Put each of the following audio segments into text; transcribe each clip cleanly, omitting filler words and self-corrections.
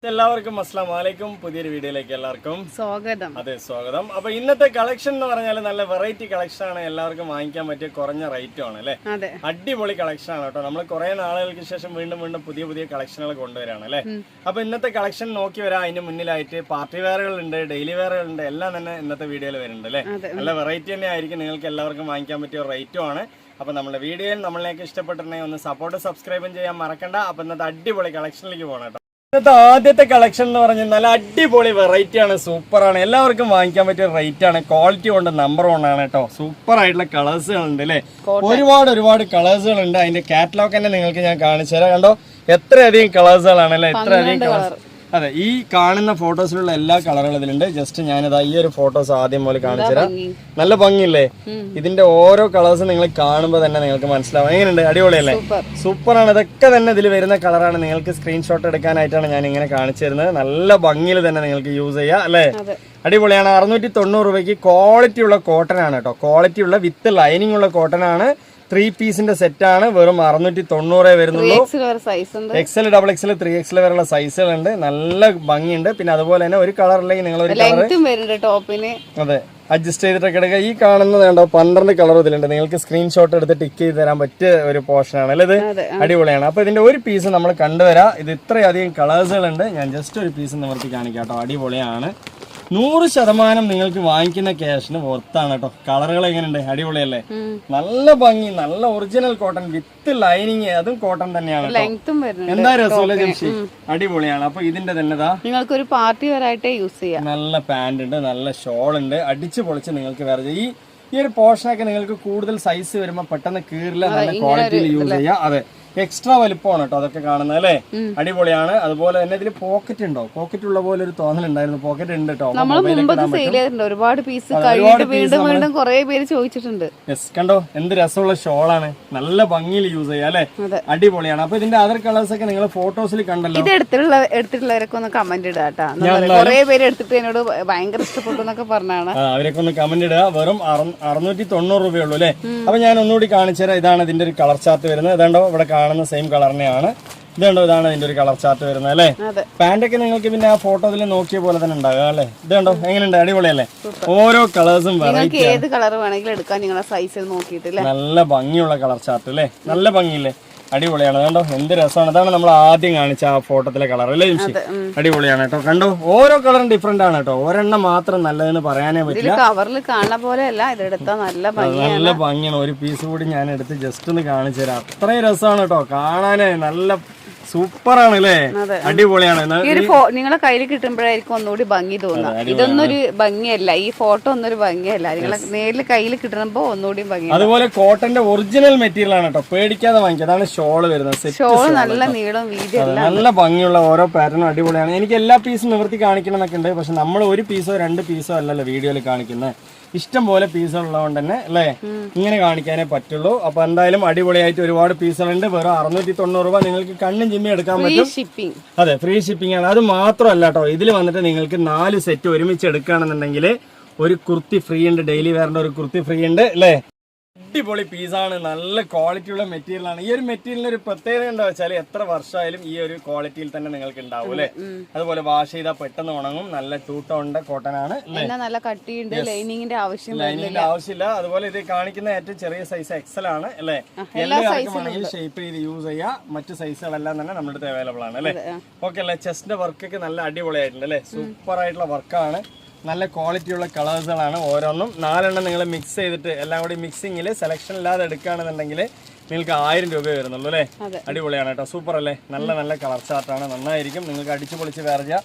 എല്ലാവർക്കും അസ്സലാമു അലൈക്കും. പുതിയൊരു വീഡിയോയിലേക്ക് എല്ലാവർക്കും സ്വാഗതം. അതെ, സ്വാഗതം. അപ്പൊ ഇന്നത്തെ കളക്ഷൻ എന്ന് പറഞ്ഞാൽ നല്ല വെറൈറ്റി കളക്ഷൻ ആണ്, എല്ലാവർക്കും വാങ്ങിക്കാൻ പറ്റിയ കുറഞ്ഞ റേറ്റും ആണ് അല്ലെ. അടിപൊളി കളക്ഷൻ ആണ് കേട്ടോ. നമ്മൾ കുറെ നാളുകൾക്ക് ശേഷം വീണ്ടും വീണ്ടും പുതിയ പുതിയ കളക്ഷനുകൾ കൊണ്ടുവരാണ് അല്ലെ. അപ്പൊ ഇന്നത്തെ കളക്ഷൻ നോക്കി വരാം. അതിന് മുന്നിലായിട്ട് പാർട്ടി വെയറുകൾ ഉണ്ട്, ഡെയിലി വെയറുകൾ ഉണ്ട്, എല്ലാം തന്നെ ഇന്നത്തെ വീഡിയോയിൽ വരുന്നുണ്ട് അല്ലെ. നല്ല വെറൈറ്റി തന്നെ ആയിരിക്കും, നിങ്ങൾക്ക് എല്ലാവർക്കും വാങ്ങിക്കാൻ പറ്റിയ റേറ്റും ആണ്. അപ്പൊ നമ്മുടെ വീഡിയോയിൽ നമ്മളിലേക്ക് ഇഷ്ടപ്പെട്ടിട്ടുണ്ടെങ്കിൽ ഒന്ന് സപ്പോർട്ട് സബ്സ്ക്രൈബും ചെയ്യാൻ മറക്കണ്ട. അപ്പൊ ഇന്നത്തെ അടിപൊളി കളക്ഷനിലേക്ക് പോകണം കേട്ടോ. ഇന്നത്തെ ആദ്യത്തെ കളക്ഷൻ എന്ന് പറഞ്ഞാൽ നല്ല അടിപൊളി വെറൈറ്റി ആണ്, സൂപ്പറാണ്, എല്ലാവർക്കും വാങ്ങിക്കാൻ പറ്റിയ റേറ്റ് ആണ്, ക്വാളിറ്റി കൊണ്ട് നമ്പർ 1 ആണ് കേട്ടോ. സൂപ്പർ ആയിട്ടുള്ള കളേഴ്സുകൾ ഉണ്ട് അല്ലേ, ഒരുപാട് കളേഴ്സുകൾ ഉണ്ട്. അതിന്റെ കാറ്റലോഗ് തന്നെ നിങ്ങൾക്ക് ഞാൻ കാണിച്ചു തരാം. കണ്ടോ എത്രയധികം കളേഴ്സുകളാണ് അല്ലേ, എത്രയധികം കളേഴ്സ്. അതെ, ഈ കാണുന്ന ഫോട്ടോസിലുള്ള എല്ലാ കളറുകളും ഇതിലുണ്ട്. ജസ്റ്റ് ഞാനിതാ ഈ ഒരു ഫോട്ടോസ് ആദ്യം പോലെ കാണിച്ചു തരാം. നല്ല ഭംഗിയില്ലേ, ഇതിന്റെ ഓരോ കളേഴ്സും നിങ്ങൾ കാണുമ്പോൾ തന്നെ നിങ്ങൾക്ക് മനസ്സിലാവും. എങ്ങനെയുണ്ട്, അടിപൊളിയല്ലേ, സൂപ്പറാണ്. ഇതൊക്കെ തന്നെ ഇതിൽ വരുന്ന കളറാണ്. നിങ്ങൾക്ക് സ്ക്രീൻഷോട്ട് എടുക്കാനായിട്ടാണ് ഞാൻ ഇങ്ങനെ കാണിച്ചു തരുന്നത്. നല്ല ഭംഗിയിൽ തന്നെ നിങ്ങൾക്ക് യൂസ് ചെയ്യാം അല്ലേ, അടിപൊളിയാണ്. 690 രൂപയ്ക്ക് ക്വാളിറ്റി ഉള്ള കോട്ടൺ ആണ് കേട്ടോ, ക്വാളിറ്റി ഉള്ള വിത്ത് ലൈനിങ് ഉള്ള കോട്ടൺ ആണ്. 3 പീസിന്റെ സെറ്റ് ആണ്, വെറും 690 വരുന്നുള്ളൂ. XL, XXL, 3XL വരെയുള്ള സൈസുകളുണ്ട്. നല്ല ഭംഗിയുണ്ട്. പിന്നെ അതുപോലെ തന്നെ ഒരു കളർ അല്ലെങ്കിൽ നിങ്ങൾ ഒരു അതെ അഡ്ജസ്റ്റ് ചെയ്തിട്ടൊക്കെ എടുക്കുക. ഈ കാണുന്നത് കണ്ടോ 12 കളർ ഇതിലുണ്ട്. നിങ്ങൾക്ക് സ്ക്രീൻഷോട്ട് എടുത്ത് ടിക്ക് ചെയ്ത് തരാൻ പറ്റിയ ഒരു പോർഷൻ ആണ് അല്ലേ, ഇത് അടിപൊളിയാണ്. അപ്പൊ ഇതിന്റെ ഒരു പീസ് നമ്മൾ കണ്ടുവരാം. ഇത് ഇത്രയധികം കളേഴ്സുകളുണ്ട്. ഞാൻ ജസ്റ്റ് ഒരു പീസ് നിവർത്തി കാണിക്കാം കേട്ടോ. അടിപൊളിയാണ്, 100% നിങ്ങൾക്ക് വാങ്ങിക്കുന്ന ക്യാഷിന് പുറത്താണ് കേട്ടോ. കളറുകൾ എങ്ങനെയുണ്ട്, അടിപൊളിയല്ലേ, നല്ല ഭംഗി, നല്ല ഒറിജിനൽ കോട്ടൺ വിത്ത് ലൈനിങ്, അതും കോട്ടൺ തന്നെയാണ്. എന്താ രസമല്ലേ ജംഷി, അടിപൊളിയാണ്. അപ്പൊ ഇതിന്റെ തന്നെ നിങ്ങൾക്ക് ഒരു പാർട്ടി വെയറായിട്ട് യൂസ് ചെയ്യാം. നല്ല പാന്റ് ഉണ്ട്, നല്ല ഷോൾ ഉണ്ട്, അടിച്ചു പൊളിച്ച് നിങ്ങൾക്ക് വേറെ ഈ ഒരു പോർഷനൊക്കെ നിങ്ങൾക്ക് കൂടുതൽ സൈസ് വരുമ്പോ പെട്ടെന്ന് കീറില്ല, നല്ല ക്വാളിറ്റിയിൽ യൂസ് ചെയ്യാം. അതെ, എക്സ്ട്രാ വലുപ്പമാണ് കേട്ടോ അതൊക്കെ കാണുന്നത് അല്ലേ, അടിപൊളിയാണ്. അതുപോലെ തന്നെ ഇതിൽ പോക്കറ്റ് ഉണ്ടോ, പോക്കറ്റ് ഉള്ള പോലെ ഒരു തോന്നലുണ്ടായിരുന്നു. പോക്കറ്റ് ഉണ്ട് കേട്ടോ, ഒരുപാട് പീസ് വീണ്ടും കുറെ പേര് ചോദിച്ചിട്ടുണ്ട്. കണ്ടോ എന്ത് രസമുള്ള ഷോളാണ്, നല്ല ഭംഗിയിൽ യൂസ് ചെയ്യാം അല്ലെ, അടിപൊളിയാണ്. അപ്പൊ ഇതിന്റെ അതർ കളേഴ്സ് ഒക്കെ നിങ്ങൾ ഫോട്ടോസിൽ കണ്ടല്ലോ. ഇത് എടുത്തിട്ടുള്ളവരൊക്കെ ഒന്ന് കമന്റ് ഇടാട്ടാ, കുറെ പേര് എടുത്തിട്ട് എന്നോട് ഭയങ്കര ഇഷ്ടപ്പെട്ടു എന്നൊക്കെ പറഞ്ഞാണ്. അവരൊക്കെ ഒന്ന് കമന്റ് ഇടുക. വെറും 690 രൂപയുള്ളൂ അല്ലെ. അപ്പൊ ഞാൻ ഒന്നുകൂടി കാണിച്ചു തരാം. ഇതാണ് ഇതിന്റെ ഒരു കളർ ചാർട്ട് വരുന്നത്. ഇതാണ്ടോ ഇവിടെ കാണുന്ന സെയിം കളറിനെയാണ്. ഇതുണ്ടോ, ഇതാണ് ഇതിന്റെ ഒരു കളർ ചാർട്ട് വരുന്നത് അല്ലേ. പാന്റൊക്കെ നിങ്ങൾക്ക് പിന്നെ ആ ഫോട്ടോയിൽ നോക്കിയ പോലെ തന്നെ ഉണ്ടാകുക അല്ലേ. ഇതുണ്ടോ എങ്ങനെയുണ്ട്, അടിപൊളിയല്ലേ. ഓരോ കളേഴ്സും വെറൈറ്റി, ഏത് കളർ വേണമെങ്കിലും എടുക്കാൻ നിങ്ങളുടെ സൈസിൽ നോക്കിയിട്ട്. നല്ല ഭംഗിയുള്ള കളർ ചാർട്ട് അല്ലേ, നല്ല ഭംഗിയില്ലേ, അടിപൊളിയാണ്. കണ്ടോ എന്ത് രസമാണ്. അതാണ് നമ്മൾ ആദ്യം കാണിച്ച ആ ഫോട്ടോത്തിലെ കളർ അല്ലേ ജംഷി, അടിപൊളിയാണ് കേട്ടോ. കണ്ടോ ഓരോ കളറും ഡിഫറെന്റ് ആണ് കേട്ടോ, ഒരെണ്ണം മാത്രം നല്ലതെന്ന് പറയാനേ പറ്റില്ല. കവറിൽ കാണുന്ന പോലെ അല്ല, ഇതെടുത്താ നല്ല ഭംഗിയാണ്. ഒരു പീസ് കൂടി ഞാൻ എടുത്ത് ജസ്റ്റ് ഒന്ന് കാണിച്ചു തരാം. അത്രയും രസമാണ് കേട്ടോ കാണാനേ, നല്ല സൂപ്പറാണ് അല്ലേ, അടിപൊളിയാണ്. നിങ്ങളെ കയ്യിൽ കിട്ടുമ്പോഴായിരിക്കും ഒന്നുകൂടി ഭംഗി തോന്നുക. ഇതൊന്നും ഒരു ഭംഗിയല്ല, ഈ ഫോട്ടോ ഒന്നും ഒരു ഭംഗിയല്ല, നിങ്ങളെ നേരിൽ കയ്യിൽ കിട്ടുമ്പോ ഒന്നുകൂടി ഭംഗി. അതുപോലെ കോട്ടന്റെ ഒറിജിനൽ മെറ്റീരിയൽ ആണ് കേട്ടോ, പേടിക്കാതെ വാങ്ങിക്കുക. അതാണ് ഷോള് വരുന്നത്. ഷോള് നല്ല നീളം വീതി, നല്ല ഭംഗിയുള്ള ഓരോ പാറ്റേണും അടിപൊളിയാണ്. എനിക്ക് എല്ലാ പീസും നിവർത്തി കാണിക്കണം എന്നൊക്കെ ഉണ്ട്, പക്ഷെ നമ്മൾ ഒരു പീസോ 2 പീസോ അല്ലല്ലോ വീഡിയോയിൽ കാണിക്കുന്നത്. ഇഷ്ടം പോലെ പീസുകൾ ഉള്ളതുകൊണ്ട് തന്നെ അല്ലേ ഇങ്ങനെ കാണിക്കാനേ പറ്റുള്ളൂ. അപ്പൊ എന്തായാലും അടിപൊളിയായിട്ട് ഒരുപാട് പീസുകളുണ്ട്. വെറും 690 രൂപ നിങ്ങൾക്ക് കണ്ണും ചിമ്മി എടുക്കാൻ പറ്റും. അതെ, ഫ്രീ ഷിപ്പിംഗ് ആണ്. അത് മാത്രമല്ല കേട്ടോ, ഇതിൽ വന്നിട്ട് നിങ്ങൾക്ക് 4 സെറ്റ് ഒരുമിച്ച് എടുക്കുകയാണെന്നുണ്ടെങ്കിൽ ഒരു കുർത്തി ഫ്രീ ഉണ്ട്, ഡെയിലി വെയറിന്റെ ഒരു കുർത്തി ഫ്രീ ഉണ്ട് അല്ലേ. അടിപൊളി പീസാണ്, നല്ല ക്വാളിറ്റി ഉള്ള മെറ്റീരിയൽ ആണ്. ഈ ഒരു മെറ്റീരിയലിന് ഒരു പ്രത്യേകത എന്താ വെച്ചാൽ എത്ര വർഷമായാലും ഈ ഒരു ക്വാളിറ്റിയിൽ തന്നെ നിങ്ങൾക്ക് ഉണ്ടാവും അല്ലെ. അതുപോലെ വാഷ് ചെയ്താൽ പെട്ടെന്ന് ഉണങ്ങും. നല്ല ടൂട്ടോണ്ട കോട്ടൺ ആണ്, നല്ല കട്ടിയുണ്ട്, ലൈനിങ്ങിന്റെ ആവശ്യമില്ല. അതുപോലെ ഇത് കാണിക്കുന്ന ഏറ്റവും ചെറിയ സൈസ് XL ആണ് അല്ലെ. എല്ലാവർക്കും ഷേപ്പ് ചെയ്ത് യൂസ് ചെയ്യാം. മറ്റു സൈസുകളെല്ലാം തന്നെ നമ്മുടെ അടുത്ത് അവൈലബിൾ ആണ് അല്ലെ. ഓക്കെ അല്ലെ. ചെസ്റ്റിന്റെ വർക്കൊക്കെ നല്ല അടിപൊളിയായിട്ടുണ്ട് അല്ലെ, സൂപ്പർ ആയിട്ടുള്ള വർക്കാണ്. നല്ല ക്വാളിറ്റിയുള്ള കളേഴ്സുകളാണ് ഓരോന്നും. 4 എണ്ണം നിങ്ങൾ മിക്സ് ചെയ്തിട്ട് എല്ലാം കൂടി മിക്സിങ്ങിൽ സെലക്ഷൻ ഇല്ലാതെ എടുക്കുകയാണെന്നുണ്ടെങ്കിൽ നിങ്ങൾക്ക് 1000 രൂപ വരുന്നുള്ളൂ അല്ലേ. അടിപൊളിയാണ് കേട്ടോ, സൂപ്പർ അല്ലേ. നല്ല കളർ ചാർട്ടാണ്, നന്നായിരിക്കും. നിങ്ങൾക്ക് അടിച്ചു പൊളിച്ച് വേറെ ചെയ്യാം.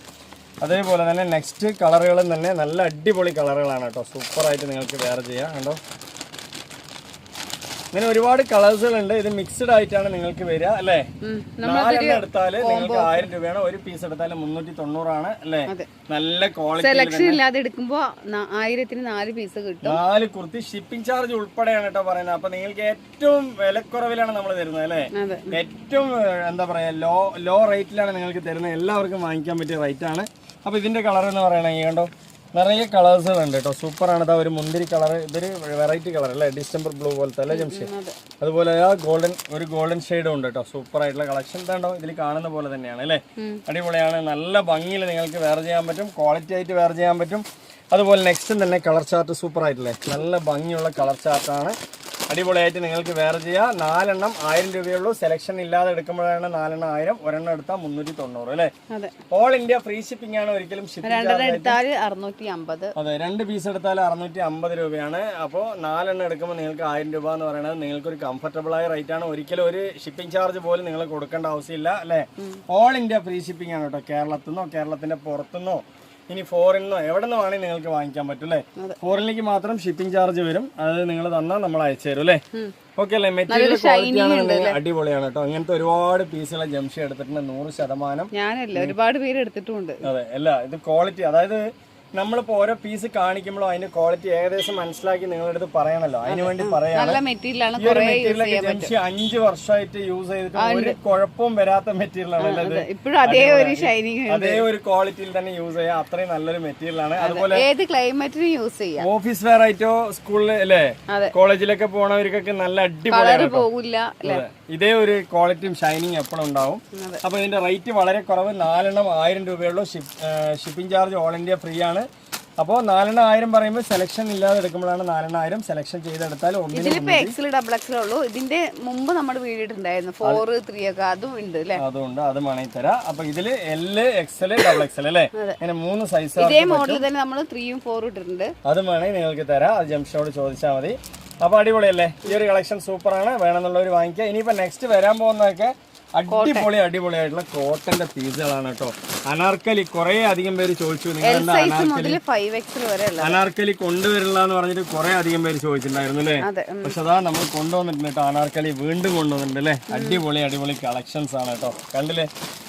അതേപോലെ തന്നെ നെക്സ്റ്റ് കളറുകളും തന്നെ നല്ല അടിപൊളി കളറുകളാണ് കേട്ടോ, സൂപ്പറായിട്ട് നിങ്ങൾക്ക് വേറെ ചെയ്യാം. കണ്ടോ ഇങ്ങനെ ഒരുപാട് കളേഴ്സുകൾ ഉണ്ട്. ഇത് മിക്സ്ഡ് ആയിട്ടാണ് നിങ്ങൾക്ക് വരിക അല്ലേ. 4 എണ്ണം എടുത്താല് നിങ്ങൾക്ക് 1000 രൂപയാണ്. ഒരു പീസ് എടുത്താലും 390 ആണ് അല്ലേ. നല്ല ക്വാളിറ്റി, സെലക്ഷൻ ഇല്ലാതെ എടുക്കുമ്പോ 1000-ന് 4 പീസ് കിട്ടും. 4 കുർത്തി ഷിപ്പിംഗ് ചാർജ് ഉൾപ്പെടെയാണ് കേട്ടോ പറയുന്നത്. അപ്പൊ നിങ്ങൾക്ക് ഏറ്റവും വിലക്കുറവിലാണ് നമ്മൾ തരുന്നത് അല്ലേ. ഏറ്റവും എന്താ പറയാ ലോ റേറ്റിലാണ് നിങ്ങൾക്ക് തരുന്നത്. എല്ലാവർക്കും വാങ്ങിക്കാൻ പറ്റിയ റേറ്റ് ആണ്. അപ്പൊ ഇതിന്റെ കളർ എന്ന് പറയണെങ്കിൽ കണ്ടോ നിറയെ കളേഴ്സുകളുണ്ട് കേട്ടോ. സൂപ്പറാണ്. ഇതാ ഒരു മുന്തിരി കളർ, ഇതൊരു വെറൈറ്റി കളർ അല്ലേ, ഡിസംബർ ബ്ലൂ പോലത്തെ അല്ലേ ജംഷി. അതുപോലെ ആ ഗോൾഡൻ ഷെയ്ഡും ഉണ്ട് കേട്ടോ. സൂപ്പർ ആയിട്ടുള്ള കളക്ഷൻ ഇതാണ്ടോ, ഇതിൽ കാണുന്ന പോലെ തന്നെയാണ് അല്ലേ. അടിപൊളിയാണ്. നല്ല ഭംഗിയിൽ നിങ്ങൾക്ക് വെയർ ചെയ്യാൻ പറ്റും, ക്വാളിറ്റി ആയിട്ട് വെയർ ചെയ്യാൻ പറ്റും. അതുപോലെ നെക്സ്റ്റ് തന്നെ കളർ ചാർട്ട് സൂപ്പർ ആയിട്ടില്ലേ, നല്ല ഭംഗിയുള്ള കളർ ചാർട്ടാണ്. അടിപൊളിയായിട്ട് നിങ്ങൾക്ക് വേറെ ചെയ്യാം. 4 എണ്ണം 1000 രൂപയുള്ളൂ. സെലക്ഷൻ ഇല്ലാതെ എടുക്കുമ്പോഴാണ് 4 എണ്ണം 1000, ഒരെണ്ണം എടുത്താൽ 390 അല്ലേ. ഓൾ ഇന്ത്യ ഫ്രീ ഷിപ്പിംഗ് ആണ്. ഒരിക്കലും ഷിപ്പിംഗ് അതെ, 2 പീസ് എടുത്താൽ 650 രൂപയാണ്. അപ്പോൾ 4 എണ്ണം എടുക്കുമ്പോൾ നിങ്ങൾക്ക് 1000 രൂപ എന്ന് പറയുന്നത് നിങ്ങൾക്ക് ഒരു കംഫർട്ടബിൾ ആയ റേറ്റ് ആണ്. ഒരിക്കലും ഒരു ഷിപ്പിംഗ് ചാർജ് പോലും നിങ്ങൾ കൊടുക്കേണ്ട ആവശ്യമില്ല അല്ലേ. ഓൾ ഇന്ത്യ ഫ്രീ ഷിപ്പിംഗ് ആണ് കേട്ടോ. കേരളത്തിൽ നിന്നോ കേരളത്തിന്റെ പുറത്തുനിന്നോ ഇനി ഫോറിനോ എവിടെ നിന്ന് വേണമെങ്കിൽ നിങ്ങൾക്ക് വാങ്ങിക്കാൻ പറ്റും അല്ലേ. ഫോറിനിലേക്ക് മാത്രം ഷിപ്പിംഗ് ചാർജ് വരും, അത് നിങ്ങൾ തന്നാൽ നമ്മൾ അയച്ചു തരും അല്ലേ. ഓക്കെ അല്ലേ. മെറ്റീരിയൽ ക്വാളിറ്റി ആണെന്നുണ്ടെങ്കിൽ അടിപൊളിയാണ് കേട്ടോ. അങ്ങനത്തെ ഒരുപാട് പീസുകൾ ജംഷി എടുത്തിട്ടുണ്ട് 100%. ഞാനല്ല, ഒരുപാട് പേര് എടുത്തിട്ടുണ്ട്. അതെ, അല്ല ഇത് ക്വാളിറ്റി, അതായത് നമ്മളിപ്പോ ഓരോ പീസ് കാണിക്കുമ്പോഴോ അതിന്റെ ക്വാളിറ്റി ഏകദേശം മനസ്സിലാക്കി നിങ്ങളുടെ അടുത്ത് പറയണല്ലോ, അതിന് വേണ്ടി പറയാണ്. ഈ ഒരു മെറ്റീരിയലൊക്കെ ജംഷി 5 വർഷമായിട്ട് യൂസ് ചെയ്തിട്ട് ഒരു കുഴപ്പവും വരാത്ത മെറ്റീരിയൽ ആണ്. അതേ ഒരു ക്വാളിറ്റിയിൽ തന്നെ യൂസ് ചെയ്യാം. അത്രയും നല്ലൊരു മെറ്റീരിയൽ ആണ്. അതുപോലെ ഏത് ക്ലൈമറ്റിനും യൂസ് ചെയ്യാം. ഓഫീസ് വെയർ ആയിട്ടോ സ്കൂളിൽ അല്ലേ കോളേജിലൊക്കെ പോണവർക്കൊക്കെ നല്ല അടിപൊളിയാണ്. ഇതേ ഒരു ക്വാളിറ്റിയും ഷൈനിങ് എപ്പോഴും ഉണ്ടാവും. അപ്പൊ ഇതിന്റെ റേറ്റ് വളരെ കുറവ്. 4 എണ്ണം 1000 രൂപയുള്ളൂ. Shipping charge all India free ആണ്. അപ്പോൾ 4 എണ്ണം 1000 പറയുമ്പോൾ സെലക്ഷൻ ഇല്ലാതെ എടുക്കുമ്പോഴാണ് 4 എണ്ണം 1000. സെലക്ഷൻ ചെയ്തെടുത്താൽ ഇതിന്റെ മുമ്പ് നമ്മൾ വീഡിയോ ഇട്ടുണ്ടായിരുന്നു 4, 3 ഒക്കെ അതും ഉണ്ട് അല്ലേ. അതുകൊണ്ട് അത് വേണമെങ്കിൽ തരാം. അപ്പൊ ഇതില് L, XL, XXL അല്ലേ, അങ്ങനെ 3 സൈസ്. ഇതേ മോഡൽ തന്നെ നമ്മൾ 3ഉം 4ഉം ഇട്ടിട്ടുണ്ട്. അതും വേണമെങ്കിൽ നിങ്ങൾക്ക് തരാം. അത് ജംഷനോട് ചോദിച്ചാൽ മതി. അപ്പൊ അടിപൊളിയല്ലേ. ഈ ഒരു കളക്ഷൻ സൂപ്പറാണ്, വേണമെന്നുള്ളവർ വാങ്ങിക്കുക. ഇനിയിപ്പോ നെക്സ്റ്റ് വരാൻ പോകുന്നതൊക്കെ അടിപൊളിയായിട്ടുള്ള കോട്ടന്റെ പീസുകളാണ് കേട്ടോ. അനാർക്കലി കുറെ അധികം പേര് ചോദിച്ചു, നിങ്ങൾ എന്താ അനാർക്കലി കൊണ്ടുവരില്ല എന്ന് പറഞ്ഞിട്ട് കുറെ അധികം പേര് ചോദിച്ചിട്ടുണ്ടായിരുന്നു അല്ലേ. പക്ഷെ അതാ നമ്മൾ കൊണ്ടുവന്നിട്ടുണ്ട് കേട്ടോ. അനാർക്കലി വീണ്ടും കൊണ്ടുവന്നിട്ടുണ്ട് അല്ലേ. അടിപൊളി കളക്ഷൻസ് ആണ് കേട്ടോ. കണ്ടില്ലേ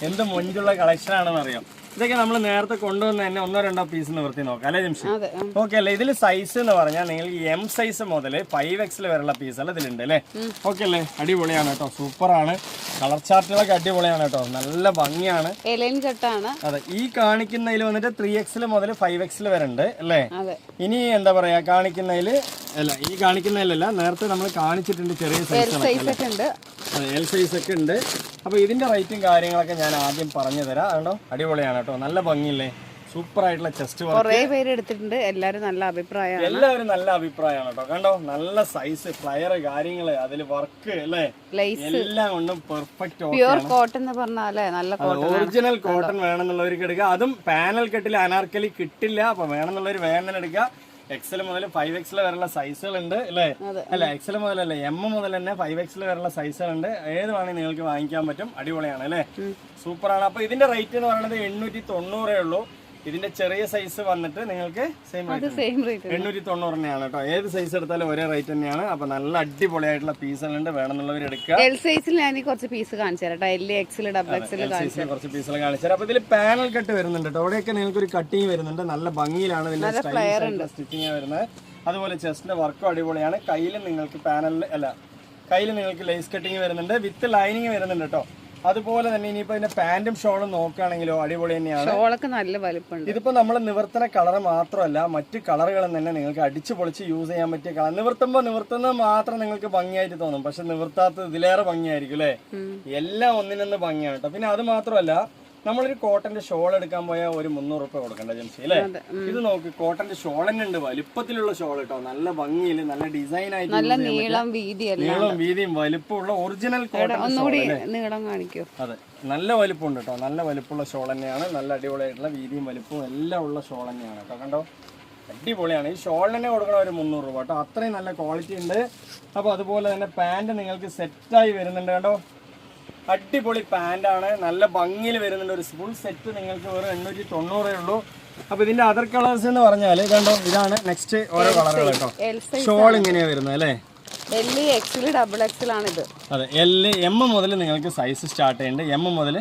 എന്ത് മൊഞ്ചുള്ള കളക്ഷൻ ആണെന്ന് അറിയാം. ഇതൊക്കെ നമ്മൾ നേരത്തെ കൊണ്ടുവന്ന് തന്നെ 1-2 പീസ് നിവർത്തി നോക്കാം അല്ലേ ജംഷി. ഓക്കെ അല്ലേ. ഇതിൽ സൈസ് എന്ന് പറഞ്ഞാൽ നിങ്ങൾക്ക് M സൈസ് മുതൽ 5XL വരെയുള്ള പീസുകൾ ഇതിലുണ്ട് അല്ലേ. ഓക്കെ അല്ലേ. അടിപൊളിയാണ് കേട്ടോ. സൂപ്പറാണ്. കളർ ചാർട്ടുകളൊക്കെ അടിപൊളിയാണ് കേട്ടോ. നല്ല ഭംഗിയാണ്. അതെ, ഈ കാണിക്കുന്നതിൽ വന്നിട്ട് 3XL മുതൽ 5XL വരെ ഉണ്ട് അല്ലേ. ഇനി എന്താ പറയാ കാണിക്കുന്നതിൽ അല്ല, ഈ കാണിക്കുന്നതിലല്ല, നേരത്തെ നമ്മൾ കാണിച്ചിട്ടുണ്ട് ചെറിയ സൈസ് ഉണ്ട്. അതെ, L സൈസ് ഒക്കെ ഉണ്ട്. അപ്പൊ ഇതിന്റെ റേറ്റും കാര്യങ്ങളൊക്കെ ഞാൻ ആദ്യം പറഞ്ഞു തരാം. അതുകൊണ്ടോ അടിപൊളിയാണ് കേട്ടോ. നല്ല ഭംഗിയില്ലേ, സൂപ്പർ ആയിട്ടുള്ള ചെസ്റ്റ് വർക്ക് എടുത്തിട്ടുണ്ട്. എല്ലാവരും നല്ല അഭിപ്രായമാണ് കേട്ടോ. കണ്ടോ നല്ല സൈസ്, ഫ്ലയർ കാര്യങ്ങള്, അതില് വർക്ക് അല്ലേ, എല്ലാം കൊണ്ടും പെർഫെക്റ്റ് കോട്ടൺ നല്ല ഒറിജിനൽ കോട്ടൺ വേണമെന്നുള്ളവർക്ക് എടുക്കുക. അതും പാനൽ കെട്ടിൽ അനാർക്കലി കിട്ടില്ല. അപ്പൊ വേണമെന്നുള്ളവർ വേണം എടുക്കുക. XL മുതൽ 5XL വരെയുള്ള സൈസുകൾ ഉണ്ട് അല്ലേ. അല്ല, XL മുതലല്ലേ, M മുതൽ തന്നെ 5XL വരെയുള്ള സൈസുകൾ ഉണ്ട്. ഏത് വേണമെങ്കിൽ നിങ്ങൾക്ക് വാങ്ങിക്കാൻ പറ്റും. അടിപൊളിയാണ് അല്ലേ, സൂപ്പറാണ്. അപ്പൊ ഇതിന്റെ റേറ്റ് എന്ന് പറയുന്നത് 890 ഉള്ളൂ. ഇതിന്റെ ചെറിയ സൈസ് വന്നിട്ട് നിങ്ങൾക്ക് സെയിം റേറ്റ് 890 തന്നെയാണ് കേട്ടോ. ഏത് സൈസ് എടുത്താലും ഒരേ റേറ്റ് തന്നെയാണ്. അപ്പൊ നല്ല അടിപൊളിയായിട്ടുള്ള പീസുകളുണ്ട്, വേണമെന്നുള്ളവർ എടുക്കുക. കുറച്ച് പീസ് കാണിച്ചു കുറച്ച് പീസുകൾ കാണിച്ചു തരാം. അപ്പൊ ഇതിൽ പാനൽ കട്ട് വരുന്നുണ്ട് കേട്ടോ. അവിടെയൊക്കെ നിങ്ങൾക്ക് ഒരു കട്ടിങ് വരുന്നുണ്ട്. നല്ല ഭംഗിയിലാണ് ഇതിന്റെ സ്റ്റിച്ചിങ് വരുന്നത്. അതുപോലെ ചെസ്റ്റിന്റെ വർക്കും അടിപൊളിയാണ്. കയ്യിൽ നിങ്ങൾക്ക് കയ്യിൽ നിങ്ങൾക്ക് ലേസ് കട്ടിങ് വരുന്നുണ്ട്, വിത്ത് ലൈനിങ് വരുന്നുണ്ട് കേട്ടോ. അതുപോലെ തന്നെ ഇനിയിപ്പോ ഇതിന്റെ പാന്റും ഷോളും നോക്കുകയാണെങ്കിലോ അടിപൊളി തന്നെയാണ്. നല്ല വലുപ്പമുണ്ട്. ഇതിപ്പോ നമ്മൾ നിവർത്തന കളർ മാത്രമല്ല, മറ്റു കളറുകളും തന്നെ നിങ്ങൾക്ക് അടിച്ചു പൊളിച്ച് യൂസ് ചെയ്യാൻ പറ്റിയ കളർ. നിവർത്തുന്നത് മാത്രം നിങ്ങൾക്ക് ഭംഗിയായിട്ട് തോന്നും, പക്ഷെ നിവർത്താത്തത് ഇതിലേറെ ഭംഗിയായിരിക്കും അല്ലെ. എല്ലാം ഒന്നിനൊന്ന് ഭംഗിയാണ് കേട്ടോ. പിന്നെ അത് മാത്രമല്ല, നമ്മളൊരു കോട്ടന്റെ ഷോൾ എടുക്കാൻ പോയാൽ ഒരു 300 രൂപ കൊടുക്കണ്ട ജംഷി അല്ലേ. ഇത് നോക്ക്, കോട്ടന്റെ ഷോൾ തന്നെ ഉണ്ട്, വലുപ്പത്തിലുള്ള ഷോൾ കേട്ടോ. നല്ല ഭംഗിയിൽ, നല്ല ഡിസൈൻ ആയിട്ട്, നീളം വീതിയും വലുപ്പമുള്ള ഒറിജിനൽ കോട്ടൺ. അതെ, നല്ല വലുപ്പമുണ്ട് കേട്ടോ. നല്ല വലുപ്പമുള്ള ഷോൾ തന്നെയാണ്. നല്ല അടിപൊളിയായിട്ടുള്ള വീതിയും വലുപ്പവും എല്ലാം ഉള്ള ഷോൾ തന്നെയാണ് കേട്ടോ. കണ്ടോ അടിപൊളിയാണ്. ഈ ഷോൾ തന്നെ കൊടുക്കണ ഒരു 300 രൂപ കേട്ടോ. അത്രയും നല്ല ക്വാളിറ്റി ഉണ്ട്. അപ്പൊ അതുപോലെ തന്നെ പാന്റ് നിങ്ങൾക്ക് സെറ്റായി വരുന്നുണ്ട് കേട്ടോ. അടിപൊളി പാന്റാണ്, നല്ല ഭംഗിയിൽ വരുന്നുണ്ട്. ഒരു ഫുൾ സെറ്റ് നിങ്ങൾക്ക് വെറും 890 ഉള്ളൂ. അപ്പൊ ഇതിന്റെ അതർ കളേഴ്സ് എന്ന് പറഞ്ഞാല് കണ്ടോ, ഇതാണ് നെക്സ്റ്റ് ഓരോ കളറുകൾ കേട്ടോ. ഷോൾ ഇങ്ങനെയാ വരുന്നത് അല്ലേ. അതെ, M മുതൽ നിങ്ങൾക്ക് സൈസ് സ്റ്റാർട്ട് ചെയ്യുന്നുണ്ട്. M മുതൽ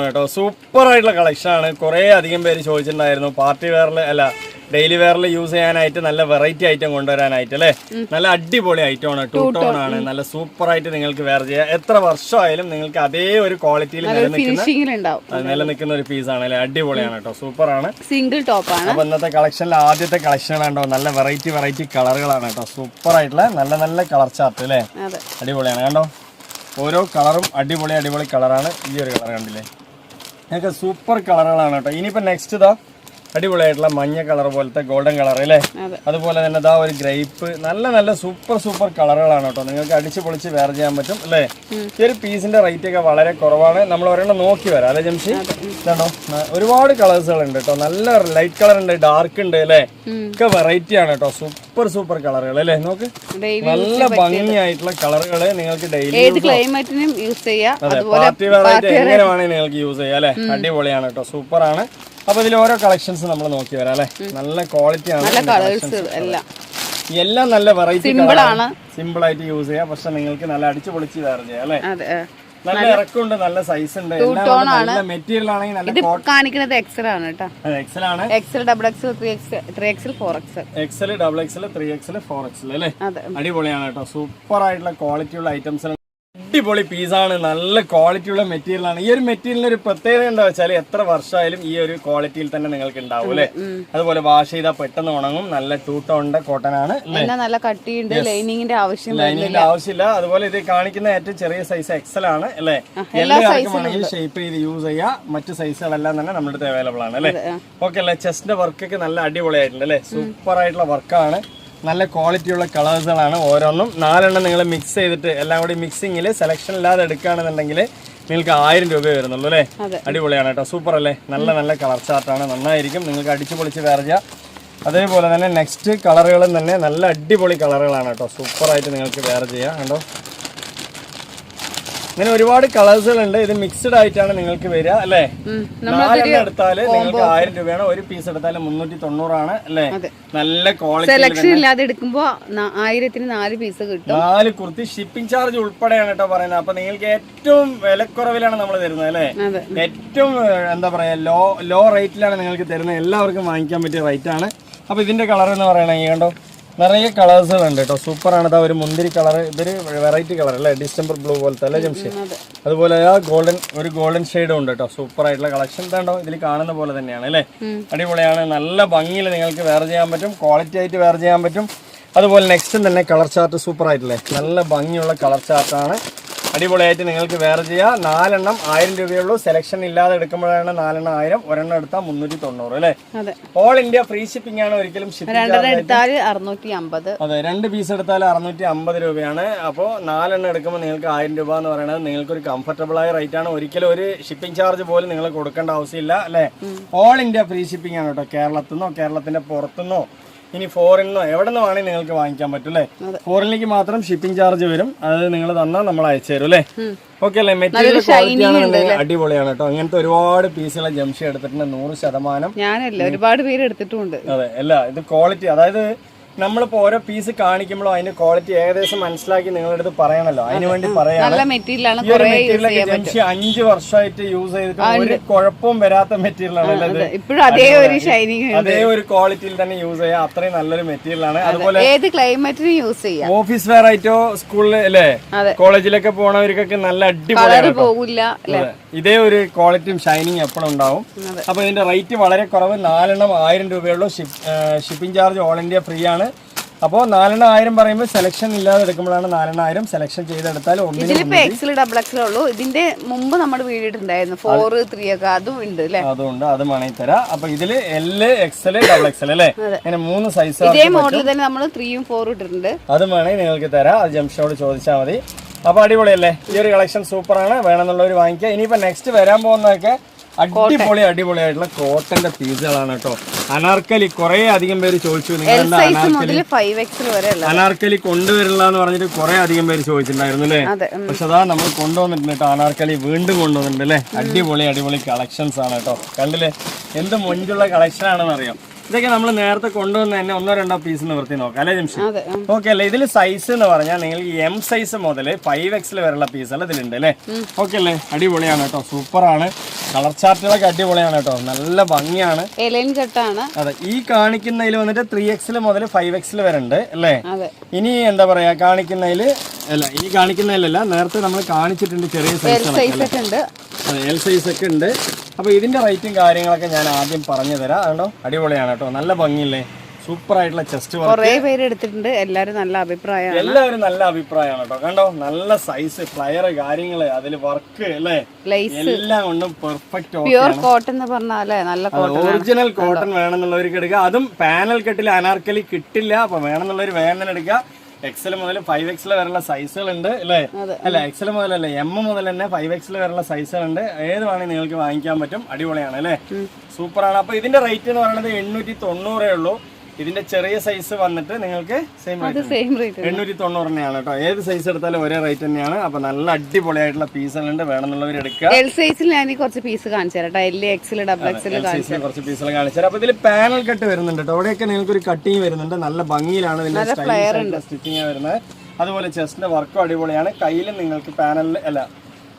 കേട്ടോ. സൂപ്പർ ആയിട്ടുള്ള കളക്ഷൻ ആണ്. കുറെ അധികം പേര് ചോദിച്ചിട്ടുണ്ടായിരുന്നു പാർട്ടി വെയറിൽ, അല്ല ഡെയിലി വെയറിൽ യൂസ് ചെയ്യാനായിട്ട് നല്ല വെറൈറ്റി ഐറ്റം കൊണ്ടുവരാനായിട്ട് അല്ലേ. നല്ല അടിപൊളി ഐറ്റം ആണ്, 2 ടോൺ ആണ്, നല്ല സൂപ്പർ ആയിട്ട് നിങ്ങൾക്ക് വെയർ ചെയ്യാം. എത്ര വർഷമായാലും നിങ്ങൾക്ക് അതേ ഒരു ക്വാളിറ്റിയിൽ നിലനിൽക്കുന്ന ഒരു പീസ് ആണ് അല്ലെ. അടിപൊളിയാണ് കേട്ടോ, സൂപ്പർ ആണ്, സിംഗിൾ ടോപ്പ് ആണ്. അപ്പൊ ഇന്നത്തെ കളക്ഷനിൽ ആദ്യത്തെ കളക്ഷനുകളുണ്ടോ, നല്ല വെറൈറ്റി കളറുകളാണ് കേട്ടോ, സൂപ്പർ ആയിട്ടുള്ള നല്ല കളർ ചാർട്ട് അല്ലേ. അടിപൊളിയാണ് കണ്ടോ, ഓരോ കളറും അടിപൊളി കളറാണ്. ഈ ഒരു കളർ കണ്ടില്ലേ, നിങ്ങൾക്ക് സൂപ്പർ കളറുകളാണ് കേട്ടോ. ഇനിയിപ്പോ നെക്സ്റ്റ് ഇതാ അടിപൊളിയായിട്ടുള്ള മഞ്ഞ കളർ പോലത്തെ ഗോൾഡൻ കളർ അല്ലേ. അതുപോലെ തന്നെ ഇതാ ഒരു ഗ്രേപ്പ്, നല്ല സൂപ്പർ കളറുകളാണ് കേട്ടോ. നിങ്ങൾക്ക് അടിച്ചു പൊളിച്ച് വെയർ ചെയ്യാൻ പറ്റും അല്ലേ. ഈ ഒരു പീസിന്റെ റേറ്റ് ഒക്കെ വളരെ കുറവാണ്. നമ്മൾ ഒരെണ്ണം നോക്കി വരാം അല്ലെ ജംഷി. ഇതാണോ, ഒരുപാട് കളേഴ്സുകൾ ഉണ്ട് കേട്ടോ. നല്ല ലൈറ്റ് കളർ ഉണ്ട്, ഡാർക്ക് ഉണ്ട് അല്ലേ, ഒക്കെ വെറൈറ്റി ആണ് കേട്ടോ. സൂപ്പർ കളറുകൾ അല്ലേ. നോക്ക്, നല്ല ഭംഗിയായിട്ടുള്ള കളറുകൾ നിങ്ങൾക്ക് ഡെയിലി യൂസ് ചെയ്യാം. പാർട്ടി വെറൈറ്റി എങ്ങനെ വേണമെങ്കിൽ നിങ്ങൾക്ക് യൂസ് ചെയ്യാം അല്ലെ. അടിപൊളിയാണ് കേട്ടോ, സൂപ്പർ ആണ്. അപ്പൊ ഇതിൽ ഓരോ കളക്ഷൻസ് നമ്മൾ നോക്കി വരാം അല്ലെ. നല്ല ക്വാളിറ്റി ആണ്, എല്ലാം നല്ല വെറൈറ്റി കളറാണ്, സിമ്പിൾ ആയിട്ട് യൂസ് ചെയ്യാം. പക്ഷെ നിങ്ങൾക്ക് നല്ല അടിച്ചു പൊളിച്ച് വെയർ ചെയ്യാം അല്ലെ. നല്ല ഇറക്കമുണ്ട്, നല്ല സൈസ് ഉണ്ട്, നല്ല മെറ്റീരിയൽ ആണെങ്കിൽ നല്ല കാണിക്കുന്നത് എക്സൽ ആണ് കേട്ടോ. എക്സൽ ആണ്, XL, double XL, 3XL, 4XL, XL, double XL, 3XL, 4XL അല്ലേ. അടിപൊളിയാണ് കേട്ടോ, സൂപ്പർ ആയിട്ടുള്ള ക്വാളിറ്റി ഉള്ള ഐറ്റംസ്, അടിപൊളി പീസാണ്, നല്ല ക്വാളിറ്റി ഉള്ള മെറ്റീരിയൽ ആണ്. ഈ ഒരു മെറ്റീരിയലിന് ഒരു പ്രത്യേകത എന്താ വെച്ചാൽ എത്ര വർഷമായാലും ഈ ഒരു ക്വാളിറ്റിയിൽ തന്നെ നിങ്ങൾക്ക് ഉണ്ടാവും അല്ലെ. അതുപോലെ വാഷ് ചെയ്താൽ പെട്ടെന്ന് ഉണങ്ങും. നല്ല 2 ടോണിന്റെ കോട്ടൺ ആണ്, നല്ല കട്ടിയുണ്ട്, ലൈനിങ്ങിന്റെ ആവശ്യമില്ല. അതുപോലെ ഇത് കാണിക്കുന്ന ഏറ്റവും ചെറിയ സൈസ് എക്സൽ ആണ് അല്ലെ. എല്ലാവർക്കും വേണമെങ്കിൽ ഷേപ്പ് ചെയ്ത് യൂസ് ചെയ്യാം. മറ്റു സൈസുകളെല്ലാം തന്നെ നമ്മുടെ അടുത്ത് അവൈലബിൾ ആണ് അല്ലെ. ഓക്കെ അല്ലെ. ചെസ്റ്റിന്റെ വർക്കൊക്കെ നല്ല അടിപൊളിയായിട്ടുണ്ട് അല്ലെ, സൂപ്പർ ആയിട്ടുള്ള വർക്കാണ്. നല്ല ക്വാളിറ്റിയുള്ള കളേഴ്സുകളാണ് ഓരോന്നും. 4 എണ്ണം നിങ്ങൾ മിക്സ് ചെയ്തിട്ട് എല്ലാം കൂടി മിക്സിങ്ങിൽ സെലക്ഷൻ ഇല്ലാതെ എടുക്കുകയാണെന്നുണ്ടെങ്കിൽ നിങ്ങൾക്ക് 1000 രൂപ വരുന്നുള്ളൂ അല്ലേ. അടിപൊളിയാണ് കേട്ടോ, സൂപ്പർ അല്ലേ. നല്ല കളർ ചാർട്ടാണ്, നന്നായിരിക്കും, നിങ്ങൾക്ക് അടിച്ചു പൊളിച്ച് വെയർ ചെയ്യാം. അതേപോലെ തന്നെ നെക്സ്റ്റ് കളറുകളും തന്നെ നല്ല അടിപൊളി കളറുകളാണ് കേട്ടോ, സൂപ്പറായിട്ട് നിങ്ങൾക്ക് വെയർ ചെയ്യാം. കണ്ടോ, ഇങ്ങനെ ഒരുപാട് കളേഴ്സുകളുണ്ട്. ഇത് മിക്സ്ഡ് ആയിട്ടാണ് നിങ്ങൾക്ക് വരിക അല്ലേ. 4 എണ്ണം എടുത്താല് നിങ്ങൾക്ക് 1000 രൂപയാണ്, ഒരു പീസ് എടുത്താല് 390 ആണ് അല്ലേ. നല്ല ക്വാളിറ്റി, സെലക്ഷൻ ഇല്ലാതെ എടുക്കുമ്പോ 1000-ന് 4 പീസ് കിട്ടും. 4 കുർത്തി ഷിപ്പിംഗ് ചാർജ് ഉൾപ്പെടെയാണ് കേട്ടോ പറയുന്നത്. അപ്പൊ നിങ്ങൾക്ക് ഏറ്റവും വിലക്കുറവിലാണ് നമ്മൾ തരുന്നത് അല്ലേ. ഏറ്റവും എന്താ പറയാ ലോ റേറ്റിലാണ് നിങ്ങൾക്ക് തരുന്നത്. എല്ലാവർക്കും വാങ്ങിക്കാൻ പറ്റിയ റേറ്റ് ആണ്. അപ്പൊ ഇതിന്റെ കളർ എന്ന് പറയണെങ്കിൽ കണ്ടോ, നിറയെ കളേഴ്സുകൾ ഉണ്ട് കേട്ടോ, സൂപ്പറാണ്. ഇതാ ഒരു മുന്തിരി കളർ, ഇതൊരു വെറൈറ്റി കളർ അല്ലേ, ഡിസംബർ ബ്ലൂ പോലത്തെ അല്ലേ ജംഷി. അതുപോലെ ആ ഗോൾഡൻ ഷെയ്ഡും ഉണ്ട് കേട്ടോ, സൂപ്പർ ആയിട്ടുള്ള കളക്ഷൻ. ഇതാണ്ടോ, ഇതിൽ കാണുന്ന പോലെ തന്നെയാണ് അല്ലേ. അടിപൊളിയാണ്, നല്ല ഭംഗിയിൽ നിങ്ങൾക്ക് വെയർ ചെയ്യാൻ പറ്റും, ക്വാളിറ്റി ആയിട്ട് വെയർ ചെയ്യാൻ പറ്റും. അതുപോലെ നെക്സ്റ്റും തന്നെ കളർ ചാർട്ട് സൂപ്പർ ആയിട്ടില്ലേ, നല്ല ഭംഗിയുള്ള കളർ ചാർട്ടാണ്. അടിപൊളിയായിട്ട് നിങ്ങൾക്ക് വെയർ ചെയ്യാം. 4 എണ്ണം 1000 രൂപയുള്ളൂ. സെലക്ഷൻ ഇല്ലാതെ എടുക്കുമ്പോഴാണ് 4 എണ്ണം 1000, ഒരെണ്ണം എടുത്താൽ 390 അല്ലേ. ഓൾ ഇന്ത്യ ഫ്രീ ഷിപ്പിംഗ് ആണ്, ഒരിക്കലും ഷിപ്പിംഗ് എടുത്താൽ 650. അതെ, 2 പീസ് എടുത്താൽ 650 രൂപയാണ്. അപ്പോൾ 4 എണ്ണം എടുക്കുമ്പോൾ നിങ്ങൾക്ക് 1000 രൂപ എന്ന് പറയുന്നത് നിങ്ങൾക്ക് ഒരു കംഫർട്ടബിൾ ആയ റേറ്റ് ആണ്. ഒരിക്കലും ഒരു ഷിപ്പിംഗ് ചാർജ് പോലും നിങ്ങൾ കൊടുക്കേണ്ട ആവശ്യമില്ല അല്ലേ. ഓൾ ഇന്ത്യ ഫ്രീ ഷിപ്പിംഗ് ആണ് കേട്ടോ. കേരളത്തിന്നോ കേരളത്തിന്റെ പുറത്തുനിന്നോ ഇനി ഫോറിനോ എവിടെ നിന്ന് വേണമെങ്കിൽ നിങ്ങൾക്ക് വാങ്ങിക്കാൻ പറ്റും അല്ലേ. ഫോറിനിലേക്ക് മാത്രം ഷിപ്പിംഗ് ചാർജ് വരും, അത് നിങ്ങൾ തന്നാൽ നമ്മൾ അയച്ചു തരും അല്ലേ. ഓക്കെ അല്ലേ. മെറ്റീരിയൽ ക്വാളിറ്റി ആണെന്നുണ്ടെങ്കിൽ അടിപൊളിയാണ് കേട്ടോ. അങ്ങനത്തെ ഒരുപാട് പീസുകൾ ജംഷി എടുത്തിട്ടുണ്ട്, 100%. ഞാനല്ല, ഒരുപാട് പേര് എടുത്തിട്ടുണ്ട്. അതെ, അല്ല ഇത് ക്വാളിറ്റി, അതായത് നമ്മളിപ്പോ ഓരോ പീസ് കാണിക്കുമ്പോഴോ അതിന്റെ ക്വാളിറ്റി ഏകദേശം മനസ്സിലാക്കി നിങ്ങളുടെ അടുത്ത് പറയണല്ലോ, അതിന് വേണ്ടി പറയാം. ഈ ഒരു മെറ്റീരിയലൊക്കെ ജംഷി 5 വർഷമായിട്ട് യൂസ് ചെയ്തിട്ട് ഒരു കുഴപ്പവും വരാത്ത മെറ്റീരിയൽ ആണ്. അതേ ഒരു ക്വാളിറ്റിയിൽ തന്നെ യൂസ് ചെയ്യാം, അത്രയും നല്ലൊരു മെറ്റീരിയൽ ആണ്. അതുപോലെ ഏത് ക്ലൈമറ്റിനും യൂസ് ചെയ്യാം. ഓഫീസ് വെയർ ആയിട്ടോ സ്കൂളിൽ അല്ലേ, കോളേജിലൊക്കെ പോണവർക്കൊക്കെ നല്ല അടിപൊളിയാണ്. ഇതേ ഒരു ക്വാളിറ്റിയും ഷൈനിങ് എപ്പോഴും ഉണ്ടാവും. അപ്പൊ ഇതിന്റെ റേറ്റ് വളരെ കുറവ്, 4 എണ്ണം 1000 രൂപയുള്ളൂ. Shipping charge all India free ആണ്. അപ്പോൾ 4 എണ്ണം 1000 പറയുമ്പോൾ സെലക്ഷൻ ഇല്ലാതെ എടുക്കുമ്പോഴാണ് 4 എണ്ണം 1000. സെലക്ഷൻ ചെയ്തെടുത്താൽ എക്സൽ ഡബിൾ എക്സൽ ഉള്ളൂ. ഇതിന്റെ മുമ്പ് നമ്മൾ വീഡിയോ ഇട്ടുണ്ടായിരുന്നു 4, 3 ഒക്കെ, അതും ഉണ്ട് അല്ലേ. അതുകൊണ്ട് അത് വേണമെങ്കിൽ തരാം. അപ്പൊ ഇതില് L, XL, ഡബിൾ XL അല്ലേ, അങ്ങനെ 3 സൈസ്. ഇതേ മോഡൽ തന്നെ നമ്മൾ 3ഉം 4ഉം ഇട്ടിട്ടുണ്ട്. അത് വേണമെങ്കിൽ നിങ്ങൾക്ക് തരാം, അത് ജംഷനോട് ചോദിച്ചാൽ മതി. അപ്പൊ അടിപൊളിയല്ലേ, ഈ ഒരു കളക്ഷൻ സൂപ്പറാണ്, വേണമെന്നുള്ളവർ വാങ്ങിക്കുക. ഇനിയിപ്പോ നെക്സ്റ്റ് വരാൻ പോകുന്നതൊക്കെ അടിപൊളിയായിട്ടുള്ള കോട്ടന്റെ പീസുകളാണ് കേട്ടോ. അനാർക്കലി കുറെ അധികം പേര് ചോദിച്ചു, നിങ്ങൾ എന്താ അനാർക്കലി കൊണ്ടുവരില്ല എന്ന് പറഞ്ഞിട്ട് കുറെ അധികം പേര് ചോദിച്ചിട്ടുണ്ടായിരുന്നു അല്ലേ. പക്ഷെ അതാ നമ്മൾ കൊണ്ടുവന്നിട്ടുണ്ട് കേട്ടോ, അനാർക്കലി വീണ്ടും കൊണ്ടുവന്നിട്ടുണ്ട് അല്ലേ. അടിപൊളി കളക്ഷൻസ് ആണ് കേട്ടോ. കണ്ടില്ലേ, എന്ത് മൊഞ്ചുള്ള കളക്ഷൻ ആണെന്ന് അറിയാം. ഇതൊക്കെ നമ്മൾ നേരത്തെ കൊണ്ടുവന്ന് തന്നെ 1-2 പീസ് നിവർത്തി നോക്കാം അല്ലേ ജംഷി? അതെ. ഓക്കെ അല്ലേ? ഇതിൽ സൈസ് എന്ന് പറഞ്ഞാൽ നിങ്ങൾക്ക് എം സൈസ് മുതൽ 5XL വരെയുള്ള പീസുകൾ ഇതിലുണ്ട് അല്ലേ? ഓക്കെ അല്ലേ? അടിപൊളിയാണ് കേട്ടോ, സൂപ്പറാണ്. കളർ ചാർട്ടുകളൊക്കെ അടിപൊളിയാണ് കേട്ടോ, നല്ല ഭംഗിയാണ്. അതെ, ഈ കാണിക്കുന്നതിൽ വന്നിട്ട് 3XL മുതൽ 5XL വരെ ഉണ്ട് അല്ലേ? ഇനി എന്താ പറയാ കാണിക്കുന്നതിൽ അല്ല, ഈ കാണിക്കുന്നതിലല്ല, നേരത്തെ നമ്മൾ കാണിച്ചിട്ടുണ്ട് ചെറിയ സൈസ് ഉണ്ട്. അതെ, എൽ സൈസ് ഒക്കെ ഉണ്ട്. അപ്പൊ ഇതിന്റെ റേറ്റും കാര്യങ്ങളൊക്കെ ഞാൻ ആദ്യം പറഞ്ഞു തരാം. അതുകൊണ്ടോ അടിപൊളിയാണ് കേട്ടോ, നല്ല ഭംഗിയില്ലേ, സൂപ്പർ ആയിട്ടുള്ള ചെസ്റ്റ് വർക്ക് എടുത്തിട്ടുണ്ട്. എല്ലാവരും നല്ല അഭിപ്രായമാണ് കേട്ടോ. കണ്ടോ, നല്ല സൈസ്, ഫ്ലയർ കാര്യങ്ങള്, അതില് വർക്ക് അല്ലേ, എല്ലാം കൊണ്ടും പെർഫെക്റ്റ് കോട്ടൺ എന്ന് പറഞ്ഞാലേ നല്ല ഒറിജിനൽ കോട്ടൺ വേണമെന്നുള്ളവർക്ക് എടുക്കുക. അതും പാനൽ കെട്ടിൽ അനാർക്കലി കിട്ടില്ല, അപ്പൊ വേണമെന്നുള്ളവർ വേഗം തന്നെ എടുക്കുക. XL മുതൽ 5XL വരെയുള്ള സൈസുകൾ ഉണ്ട് അല്ലേ? അല്ല, XL മുതലല്ല, M മുതൽ തന്നെ 5XL വരെയുള്ള സൈസുകൾ ഉണ്ട്. ഏത് വേണമെങ്കിൽ നിങ്ങൾക്ക് വാങ്ങിക്കാൻ പറ്റും. അടിപൊളിയാണ് അല്ലേ, സൂപ്പറാണ്. അപ്പൊ ഇതിന്റെ റേറ്റ് എന്ന് പറയുന്നത് 890 ഉള്ളൂ. ഇതിന്റെ ചെറിയ സൈസ് വന്നിട്ട് നിങ്ങൾക്ക് സെയിം റേറ്റ് 890 തന്നെയാണ് കേട്ടോ. ഏത് സൈസ് എടുത്താലും ഒരേ റേറ്റ് തന്നെയാണ്. അപ്പൊ നല്ല അടിപൊളിയായിട്ടുള്ള പീസുകളുണ്ട്, വേണമെന്നുള്ളവർ എടുക്കുക. എൽ സൈസിൽ ഞാൻ കുറച്ച് പീസ് കാണിച്ചു തരാം. കുറച്ച് പീസുകൾ കാണിച്ചു തരാം. അപ്പൊ ഇതിൽ പാനൽ കട്ട് വരുന്നുണ്ട് കേട്ടോ. അവിടെയൊക്കെ നിങ്ങൾക്ക് ഒരു കട്ടിങ് വരുന്നുണ്ട്, നല്ല ഭംഗിയിലാണ് ഇതിന്റെ സ്റ്റിച്ചിങ് വരുന്നത്. അതുപോലെ ചെസ്റ്റിന്റെ വർക്കും അടിപൊളിയാണ്. കയ്യിൽ നിങ്ങൾക്ക്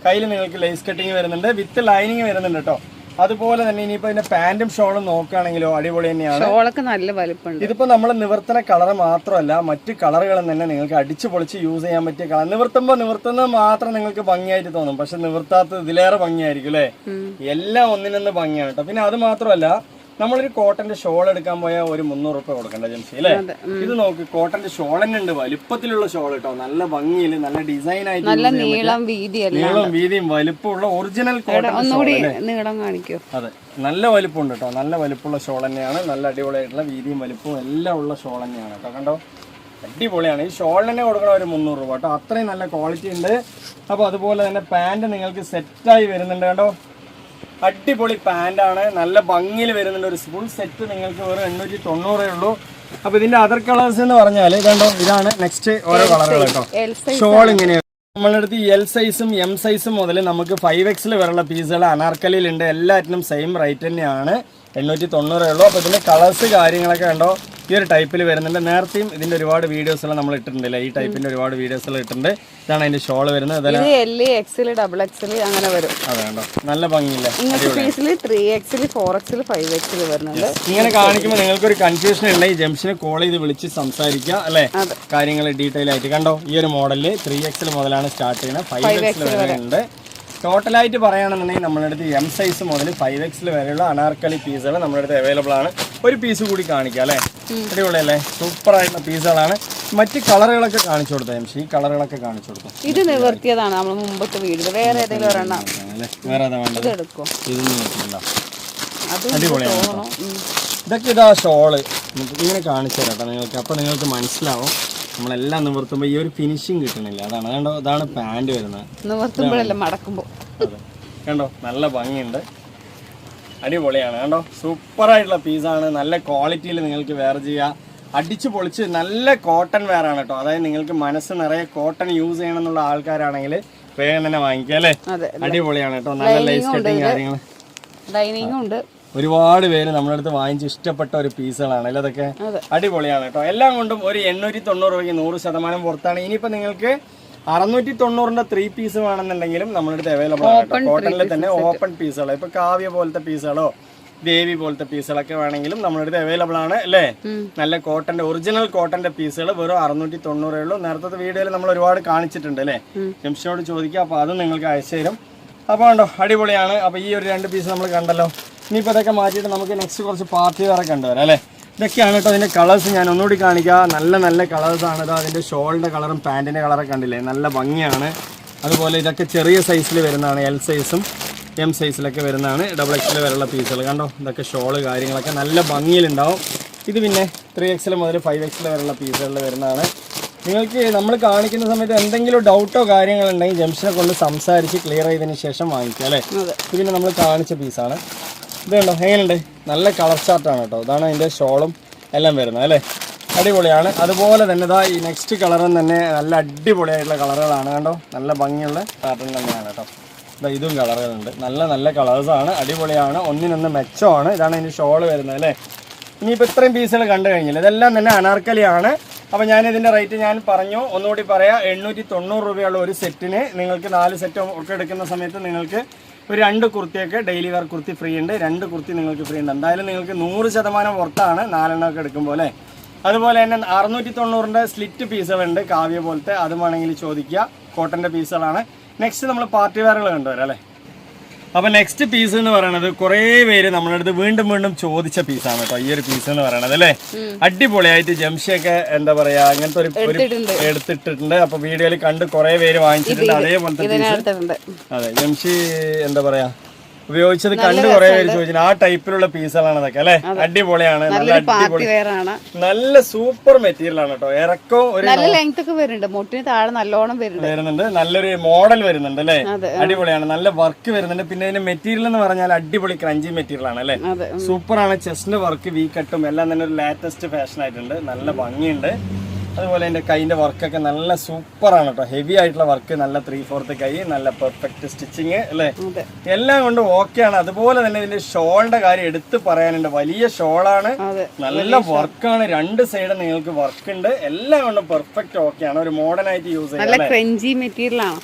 കയ്യിൽ നിങ്ങൾക്ക് ലേസ് കട്ടിങ് വരുന്നുണ്ട്, വിത്ത് ലൈനിങ് വരുന്നുണ്ട് കേട്ടോ. അതുപോലെ തന്നെ ഇനിയിപ്പോ ഇതിന്റെ പാന്റും ഷോളും നോക്കുകയാണെങ്കിലോ അടിപൊളി തന്നെയാണ്. നല്ല വലുപ്പമുണ്ട്. ഇതിപ്പോ നമ്മൾ നിവർത്തന കളർ മാത്രമല്ല, മറ്റു കളറുകളും തന്നെ നിങ്ങൾക്ക് അടിച്ചു പൊളിച്ച് യൂസ് ചെയ്യാൻ പറ്റിയ കളർ. നിവർത്തുന്നത് മാത്രം നിങ്ങൾക്ക് ഭംഗിയായിട്ട് തോന്നും, പക്ഷെ നിവർത്താത്തത് ഇതിലേറെ ഭംഗിയായിരിക്കും അല്ലെ? എല്ലാം ഒന്നിനൊന്ന് ഭംഗിയാണ് കേട്ടോ. പിന്നെ അത് മാത്രമല്ല, നമ്മളൊരു കോട്ടന്റെ ഷോൾ എടുക്കാൻ പോയാൽ ഒരു 300 രൂപ കൊടുക്കണ്ട ജംഷി അല്ലേ? ഇത് നോക്ക്, കോട്ടന്റെ ഷോൾ തന്നെ ഉണ്ട്, വലുപ്പത്തിലുള്ള ഷോൾ കേട്ടോ, നല്ല ഭംഗിയിൽ, നല്ല ഡിസൈൻ ആയിട്ട്, നീളം വീതിയും വലുപ്പമുള്ള ഒറിജിനൽ കോട്ടൺ. അതെ, നല്ല വലുപ്പമുണ്ട് കേട്ടോ, നല്ല വലുപ്പമുള്ള ഷോൾ തന്നെയാണ്. നല്ല അടിപൊളിയായിട്ടുള്ള വീതിയും വലുപ്പവും എല്ലാം ഉള്ള ഷോൾ തന്നെയാണ് കേട്ടോ. കണ്ടോ, അടിപൊളിയാണ്. ഈ ഷോൾ തന്നെ കൊടുക്കണം ഒരു 300 രൂപ കേട്ടോ, അത്രയും നല്ല ക്വാളിറ്റി ഉണ്ട്. അപ്പൊ അതുപോലെ തന്നെ പാന്റ് നിങ്ങൾക്ക് സെറ്റായി വരുന്നുണ്ട് കണ്ടോ, അടിപൊളി പാന്റാണ്, നല്ല ഭംഗിയിൽ വരുന്നുണ്ട്. ഒരു ഫുൾ സെറ്റ് നിങ്ങൾക്ക് വെറും 890 ഉള്ളൂ. അപ്പൊ ഇതിന്റെ അതർ കളേഴ്സ് എന്ന് പറഞ്ഞാൽ കണ്ടോ, ഇതാണ് നെക്സ്റ്റ് ഓരോ കളറുകൾ കേട്ടോ. ഷോൾ ഇങ്ങനെയാണ്. നമ്മളുടെ അടുത്ത് എൽ സൈസും എം സൈസും മുതൽ നമുക്ക് 5XL വരെയുള്ള പീസുകൾ അനാർക്കലിയിലുണ്ട്. എല്ലാറ്റിനും സെയിം റേറ്റ് തന്നെയാണ്, 890 ഉള്ളൂ. അപ്പൊ ഇതിന്റെ കളേഴ്സ് കാര്യങ്ങളൊക്കെ കണ്ടോ, ഈ ഒരു ടൈപ്പിൽ വരുന്നുണ്ട്. നേരത്തെയും ഇതിന്റെ ഒരുപാട് വീഡിയോസ് നമ്മൾ ഇട്ടിട്ടുണ്ടല്ലേ, ഈ ടൈപ്പിന്റെ ഒരുപാട് വീഡിയോസ് ഇട്ടിട്ടുണ്ട്. ഇതാണ് അതിന്റെ ഷോൾ വരുന്നത്. അങ്ങനെ വരും. അതെ കണ്ടോ, നല്ല ഭംഗിയില്ല. ഇങ്ങനെ കാണിക്കുമ്പോൾ നിങ്ങൾക്ക് ഒരു കൺഫ്യൂഷൻ ഉണ്ട്. ഈ ജംഷനെ കോൾ ചെയ്ത് വിളിച്ച് സംസാരിക്കുക അല്ലെ, കാര്യങ്ങൾ ഡീറ്റെയിൽ ആയിട്ട്. കണ്ടോ, ഈ ഒരു മോഡലില് 3XL മുതലാണ് സ്റ്റാർട്ട് ചെയ്യുന്നത്, 5XL വരെ ഉണ്ട്. ടോട്ടലായിട്ട് പറയുകയാണെന്നുണ്ടെങ്കിൽ നമ്മുടെ അടുത്ത് എം സൈസ് മുതൽ 5XL വരെയുള്ള അനാർക്കലി പീസുകൾ നമ്മുടെ അടുത്ത് അവൈലബിൾ ആണ്. ഒരു പീസ് കൂടി കാണിക്കാം അല്ലേ, അടിപൊളിയല്ലേ, സൂപ്പർ ആയിട്ടുള്ള പീസുകളാണ്. മറ്റ് കളറുകളൊക്കെ കാണിച്ചു കൊടുത്തു എംഷി, ഈ കളറുകളൊക്കെ കാണിച്ചു കൊടുത്തു. ഇത് നിവർത്തിയതാണ് നമ്മൾ മുമ്പത്തെ വീഡിയോ. വേറെ ഏതെങ്കിലും ഒരെണ്ണം വേറെ ഏതാ വേണ്ടത്? അടിപൊളിയാണ്. ഇതൊക്കെ ഇതാ ഷോള് ഇങ്ങനെ കാണിച്ചു തരാം നിങ്ങൾക്ക്, അപ്പൊ നിങ്ങൾക്ക് മനസ്സിലാവും. നമ്മളെല്ലാം നിവർത്തുമ്പോൾ ഈ ഒരു ഫിനിഷിങ് കിട്ടണില്ല, അതാണ് കണ്ടോ. ഇതാണ് പാന്റ് വരുന്നത്, അതെ കണ്ടോ, നല്ല ഭംഗിയുണ്ട്, അടിപൊളിയാണ് കണ്ടോ, സൂപ്പർ ആയിട്ടുള്ള പീസാണ്. നല്ല ക്വാളിറ്റിയിൽ നിങ്ങൾക്ക് വെയർ ചെയ്യാം, അടിച്ചു പൊളിച്ച്. നല്ല കോട്ടൺ വെയർ ആണ് കേട്ടോ. അതായത് നിങ്ങൾക്ക് മനസ്സ് നിറയെ കോട്ടൺ യൂസ് ചെയ്യണം എന്നുള്ള ആൾക്കാരാണെങ്കിൽ വേഗം തന്നെ വാങ്ങിക്കാം അല്ലേ. അടിപൊളിയാണ് കേട്ടോ, നല്ല ലേസ് കട്ടിങ് കാര്യങ്ങൾ, ലൈനിങ് ഉണ്ട്. ഒരുപാട് പേര് നമ്മുടെ അടുത്ത് വാങ്ങിച്ച് ഇഷ്ടപ്പെട്ട ഒരു പീസുകളാണ് അല്ലേ, അതൊക്കെ അടിപൊളിയാണ് കേട്ടോ. എല്ലാം കൊണ്ടും ഒരു 890 രൂപയ്ക്ക് 100% പുറത്താണ്. ഇനിയിപ്പോ നിങ്ങൾക്ക് 690ന്റെ 3 പീസ് വേണമെന്നുണ്ടെങ്കിലും നമ്മുടെ അടുത്ത് അവൈലബിൾ ആണ് കേട്ടോ. കോട്ടണിൽ തന്നെ ഓപ്പൺ പീസുകൾ, ഇപ്പൊ കാവ്യ പോലത്തെ പീസുകളോ ദേവി പോലത്തെ പീസുകളൊക്കെ വേണമെങ്കിലും നമ്മുടെ അടുത്ത് അവൈലബിൾ ആണ് അല്ലേ. നല്ല കോട്ടന്റെ ഒറിജിനൽ കോട്ടന്റെ പീസുകൾ വെറും 690 ഉള്ളൂ. നേരത്തെ വീഡിയോയിൽ നമ്മൾ ഒരുപാട് കാണിച്ചിട്ടുണ്ട് അല്ലേ, ജംഷിനോട് ചോദിക്കുക, അപ്പൊ അത് നിങ്ങൾക്ക് അയച്ചു തരും. അപ്പൊ കണ്ടോ, അടിപൊളിയാണ്. അപ്പൊ ഈ ഒരു 2 പീസ് നമ്മൾ കണ്ടല്ലോ. ഇനിയിപ്പോൾ ഇതൊക്കെ മാറ്റിയിട്ട് നമുക്ക് നെക്സ്റ്റ് കുറച്ച് പാർട്ടി വെയർ കണ്ടുവരാം അല്ലേ. ഇതൊക്കെയാണ് കേട്ടോ അതിൻ്റെ കളേഴ്സ്. ഞാൻ ഒന്നുകൂടി കാണിക്കാം, നല്ല നല്ല കളേഴ്സാണ്. ഇതാ അതിൻ്റെ ഷോളിൻ്റെ കളറും പാൻറ്റിൻ്റെ കളറൊക്കെ കണ്ടില്ലേ, നല്ല ഭംഗിയാണ്. അതുപോലെ ഇതൊക്കെ ചെറിയ സൈസിൽ വരുന്നതാണ്, എൽ സൈസും എം സൈസിലൊക്കെ വരുന്നതാണ്. XXL വരെയുള്ള പീസുകൾ കണ്ടോ, ഇതൊക്കെ ഷോള് കാര്യങ്ങളൊക്കെ നല്ല ഭംഗിയിലുണ്ടാവും. ഇത് പിന്നെ 3XL മുതൽ 5XL വരെയുള്ള പീസുകളിൽ വരുന്നതാണ്. നിങ്ങൾക്ക് നമ്മൾ കാണിക്കുന്ന സമയത്ത് എന്തെങ്കിലും ഡൗട്ടോ കാര്യങ്ങളുണ്ടെങ്കിൽ ജംഷനെ കൊണ്ട് സംസാരിച്ച് ക്ലിയർ ചെയ്തതിന് ശേഷം വാങ്ങിക്കാം അല്ലേ. ഇത് പിന്നെ നമ്മൾ കാണിച്ച പീസാണ്. ഇത് കണ്ടോ, എങ്ങനെയുണ്ട്, നല്ല കളർ ചാർട്ടാണ് കേട്ടോ. ഇതാണ് അതിൻ്റെ ഷോളും എല്ലാം വരുന്നത് അല്ലേ, അടിപൊളിയാണ്. അതുപോലെ തന്നെ ഇതാ ഈ നെക്സ്റ്റ് കളറും തന്നെ നല്ല അടിപൊളിയായിട്ടുള്ള കളറുകളാണ് കണ്ടോ, നല്ല ഭംഗിയുള്ള പാറ്റേൺ തന്നെയാണ് കേട്ടോ. ഇതാ ഇതും കളറുകളുണ്ട്, നല്ല നല്ല കളേഴ്സാണ്, അടിപൊളിയാണ്, ഒന്നിനൊന്ന് മെച്ചമാണ്. ഇതാണ് അതിൻ്റെ ഷോള് വരുന്നത് അല്ലേ. ഇനിയിപ്പോൾ ഇത്രയും പീസുകൾ കണ്ടു കഴിഞ്ഞില്ല, ഇതെല്ലാം തന്നെ അനാർക്കലിയാണ്. അപ്പോൾ ഞാൻ ഇതിൻ്റെ റേറ്റ് ഞാൻ പറഞ്ഞു, ഒന്നുകൂടി പറയാം. 890 രൂപയുള്ള ഒരു സെറ്റിന് നിങ്ങൾക്ക് 4 സെറ്റ് ഒക്കെ എടുക്കുന്ന സമയത്ത് നിങ്ങൾക്ക് ഒരു 2 കുർത്തിയൊക്കെ ഡെയിലി വെയർ കുർത്തി ഫ്രീ ഉണ്ട്, 2 കുർത്തി നിങ്ങൾക്ക് ഫ്രീ ഉണ്ട്. എന്തായാലും നിങ്ങൾക്ക് 100% പുറത്താണ് 4 എണ്ണം ഒക്കെ എടുക്കുമ്പോൾ അല്ലേ. അതുപോലെ തന്നെ 690ൻ്റെ സ്ലിറ്റ് പീസുകളുണ്ട്, കാവ്യ പോലത്തെ, അത് വേണമെങ്കിൽ ചോദിക്കുക. കോട്ടൻ്റെ പീസുകളാണ്. നെക്സ്റ്റ് നമ്മൾ പാർട്ടി വെയറുകൾ കണ്ടുവരാം അല്ലേ. അപ്പോൾ നെക്സ്റ്റ് പീസ് എന്ന് പറയുന്നത് കുറേ പേര് നമ്മുടെ അടുത്ത് വീണ്ടും വീണ്ടും ചോദിച്ച പീസാണ് കേട്ടോ ഈ ഒരു പീസ് എന്ന് പറയുന്നത് അല്ലേ. അടിപൊളിയായിട്ട് ജംഷിയൊക്കെ എന്താ പറയാ അങ്ങനത്തെ ഒരു എടുത്തിട്ടുണ്ട്. അപ്പൊ വീഡിയോയിൽ കണ്ട് കുറേ പേര് വാങ്ങിച്ചിട്ടുണ്ട് അതേപോലത്തെ പീസ്. അതെ, ജംഷി എന്താ പറയാ ഉപയോഗിച്ചത് കണ്ട് കുറെ പേര് ചോദിച്ചു. ആ ടൈപ്പിലുള്ള പീസുകളാണ് അതൊക്കെ അല്ലെ. അടിപൊളിയാണ്, നല്ല അടിപൊളി, നല്ല സൂപ്പർ മെറ്റീരിയൽ ആണ് കേട്ടോ. ഇറക്കം ഒരു വരുന്നുണ്ട്, നല്ലൊരു മോഡൽ വരുന്നുണ്ട് അല്ലെ. അടിപൊളിയാണ്, നല്ല വർക്ക് വരുന്നുണ്ട്. പിന്നെ ഇതിന്റെ മെറ്റീരിയൽ എന്ന് പറഞ്ഞാൽ അടിപൊളി ക്രഞ്ചി മെറ്റീരിയൽ ആണ് അല്ലെ. സൂപ്പർ ആണ്. ചെസ്റ്റിന്റെ വർക്ക്, വി കട്ടും എല്ലാം തന്നെ ഒരു ലേറ്റസ്റ്റ് ഫാഷൻ ആയിട്ടുണ്ട്, നല്ല ഭംഗിയുണ്ട്. അതുപോലെ എൻ്റെ കൈൻ്റെ വർക്കൊക്കെ നല്ല സൂപ്പറാണ് കേട്ടോ. ഹെവി ആയിട്ടുള്ള വർക്ക്, നല്ല 3/4 കൈ, നല്ല പെർഫെക്റ്റ് സ്റ്റിച്ചിങ് അല്ലേ, എല്ലാം കൊണ്ടും ഓക്കെയാണ്. അതുപോലെ തന്നെ ഇതിന്റെ ഷോളിന്റെ കാര്യം എടുത്ത് പറയാനുണ്ട്. വലിയ ഷോളാണ്, നല്ല വർക്കാണ്, 2 സൈഡ് നിങ്ങൾക്ക് വർക്ക് ഉണ്ട്, എല്ലാം കൊണ്ടും പെർഫെക്റ്റ് ഓക്കെയാണ്. ഒരു മോഡേൺ ആയിട്ട് യൂസ് ചെയ്യാം.